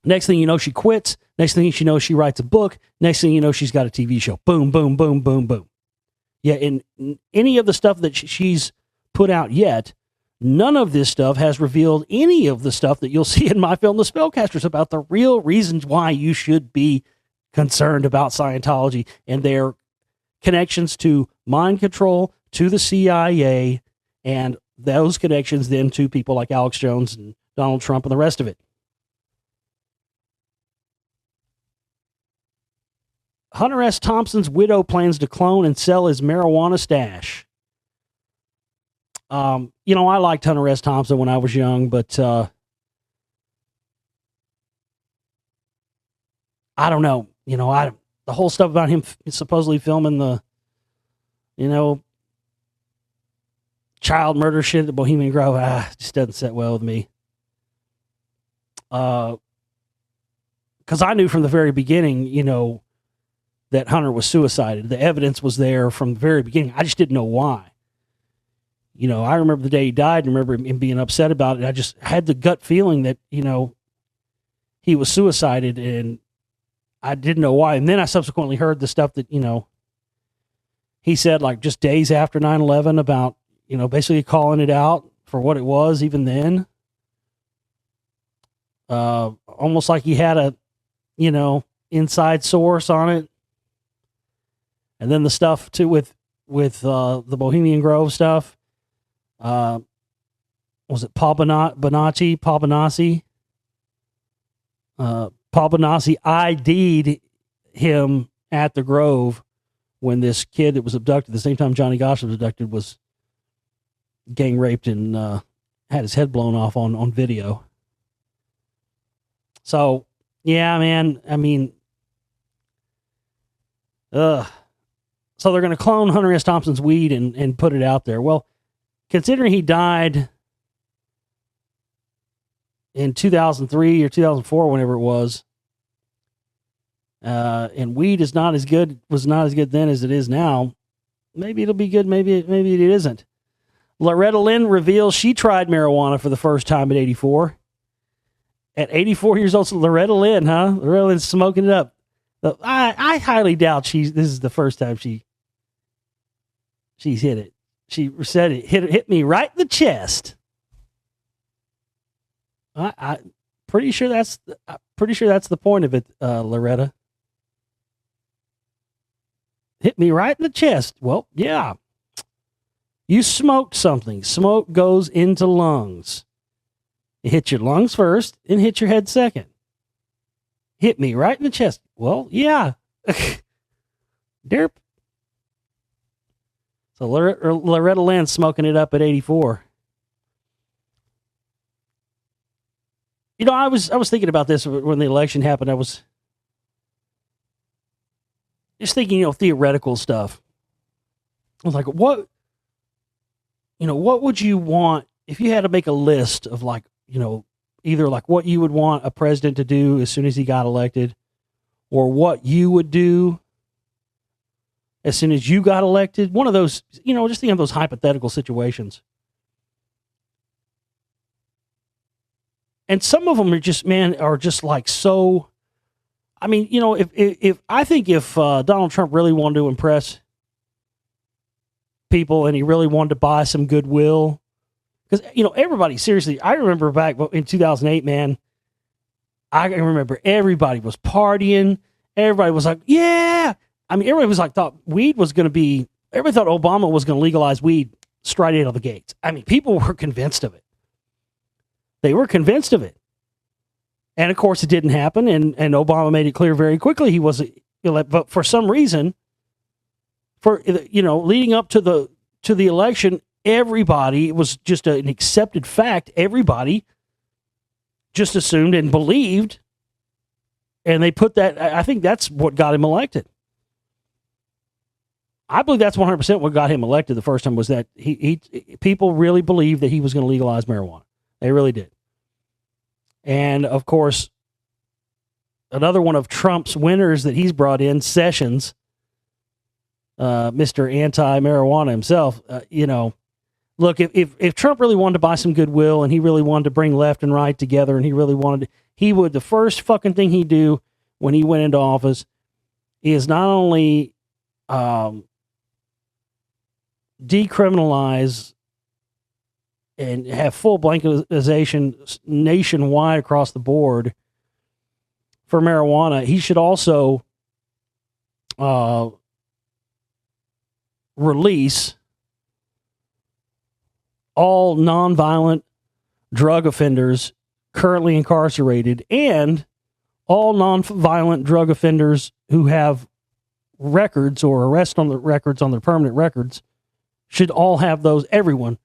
Next thing you know, she quits. Next thing you know, she writes a book. Next thing you know, she's got a TV show. Boom, boom, boom, boom, boom. Yeah, in any of the stuff that she's put out yet, none of this stuff has revealed any of the stuff that you'll see in my film, The Spellcasters, about the real reasons why you should be concerned about Scientology and their connections to mind control, to the CIA, and those connections then to people like Alex Jones and Donald Trump and the rest of it. Hunter S. Thompson's widow plans to clone and sell his marijuana stash. I liked Hunter S. Thompson when I was young, but I don't know. The whole stuff about him supposedly filming the, child murder shit at Bohemian Grove, just doesn't sit well with me. Because I knew from the very beginning, that Hunter was suicided. The evidence was there from the very beginning. I just didn't know why. I remember the day he died and remember him being upset about it. I just had the gut feeling that, he was suicided, and I didn't know why. And then I subsequently heard the stuff that, he said like just days after 9/11 about, basically calling it out for what it was even then. Almost like he had a, inside source on it. And then the stuff too with the Bohemian Grove stuff. Was it Paul Bonacci? Paul Bonacci ID'd him at the Grove when this kid that was abducted, the same time Johnny Gosch was abducted, was gang raped and had his head blown off on video. So, yeah, man, I mean, so they're going to clone Hunter S. Thompson's weed and put it out there. Well, considering he died in 2003 or 2004, whenever it was, and weed was not as good then as it is now, maybe it'll be good, maybe it isn't. Loretta Lynn reveals she tried marijuana for the first time at 84. At 84 years old, so Loretta Lynn, huh? Loretta Lynn's smoking it up. I highly doubt this is the first time she's hit it. She said it hit me right in the chest. I'm pretty sure that's the point of it, Loretta. Hit me right in the chest. Well, yeah. You smoked something. Smoke goes into lungs. It hits your lungs first and hits your head second. Hit me right in the chest. Well, yeah. Derp. So Loretta Lynn smoking it up at 84. I was thinking about this when the election happened. I was just thinking, theoretical stuff. I was like, what would you want if you had to make a list of either like what you would want a president to do as soon as he got elected, or what you would do as soon as you got elected? One of those, just think of those hypothetical situations. And some of them are just like so. I mean, if Donald Trump really wanted to impress people and he really wanted to buy some goodwill. Because, everybody, seriously, I remember back in 2008, man, I remember everybody was partying. Everybody was like, yeah. I mean, everybody was like, thought weed was going to be, everybody thought Obama was going to legalize weed straight out of the gates. I mean, people were convinced of it. They were convinced of it. And of course, it didn't happen. And Obama made it clear very quickly he wasn't. But for some reason, leading up to the election, everybody, it was just an accepted fact. Everybody just assumed and believed, and they put that. I think that's what got him elected. I believe that's 100% what got him elected the first time, was that people really believed that he was going to legalize marijuana. They really did. And of course, another one of Trump's winners that he's brought in, Sessions, Mr. Anti-Marijuana himself, look, if Trump really wanted to buy some goodwill and he really wanted to bring left and right together and he really wanted to, the first fucking thing he'd do when he went into office is not only decriminalize and have full blanketization nationwide across the board for marijuana, he should also release all nonviolent drug offenders currently incarcerated, and all nonviolent drug offenders who have records or arrest on the records on their permanent records should all have those. Everyone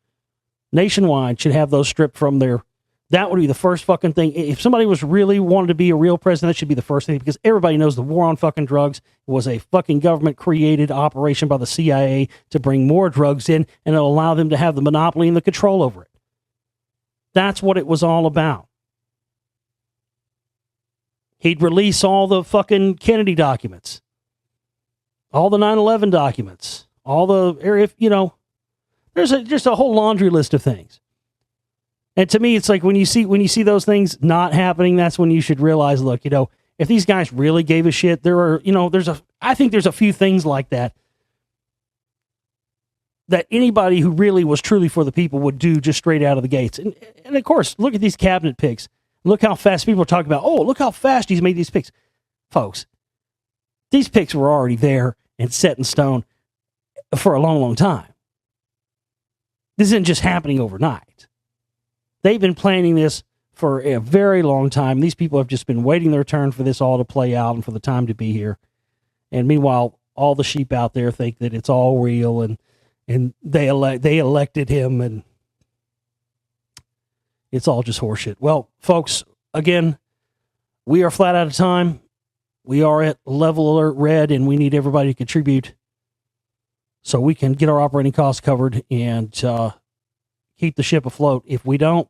nationwide should have those stripped from their. That would be the first fucking thing. If somebody was really wanted to be a real president, that should be the first thing, because everybody knows the war on fucking drugs was a fucking government created operation by the CIA to bring more drugs in and allow them to have the monopoly and the control over it. That's what it was all about. He'd release all the fucking Kennedy documents, all the 9/11 documents, all the area, there's just a whole laundry list of things. And to me, it's like when you see those things not happening, that's when you should realize, look, if these guys really gave a shit, I think there's a few things like that anybody who really was truly for the people would do just straight out of the gates. And of course, look at these cabinet picks. Look how fast people are talking about, look how fast he's made these picks. Folks, these picks were already there and set in stone for a long, long time. This isn't just happening overnight. They've been planning this for a very long time. These people have just been waiting their turn for this all to play out and for the time to be here. And meanwhile, all the sheep out there think that it's all real, and they elected him, and it's all just horseshit. Well, folks, again, we are flat out of time. We are at level alert red, and we need everybody to contribute so we can get our operating costs covered and keep the ship afloat. If we don't,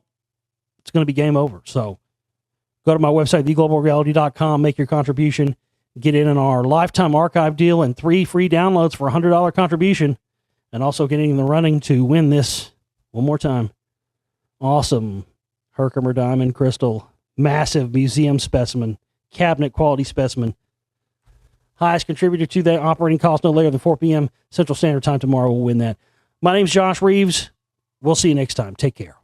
it's going to be game over. So go to my website, theglobalreality.com, make your contribution, get in on our lifetime archive deal and 3 free downloads for a $100 contribution, and also getting in the running to win this, one more time, awesome Herkimer Diamond Crystal, massive museum specimen, cabinet quality specimen. Highest contributor to that operating cost no later than 4 p.m. Central Standard Time tomorrow will win that. My name's Josh Reeves. We'll see you next time. Take care.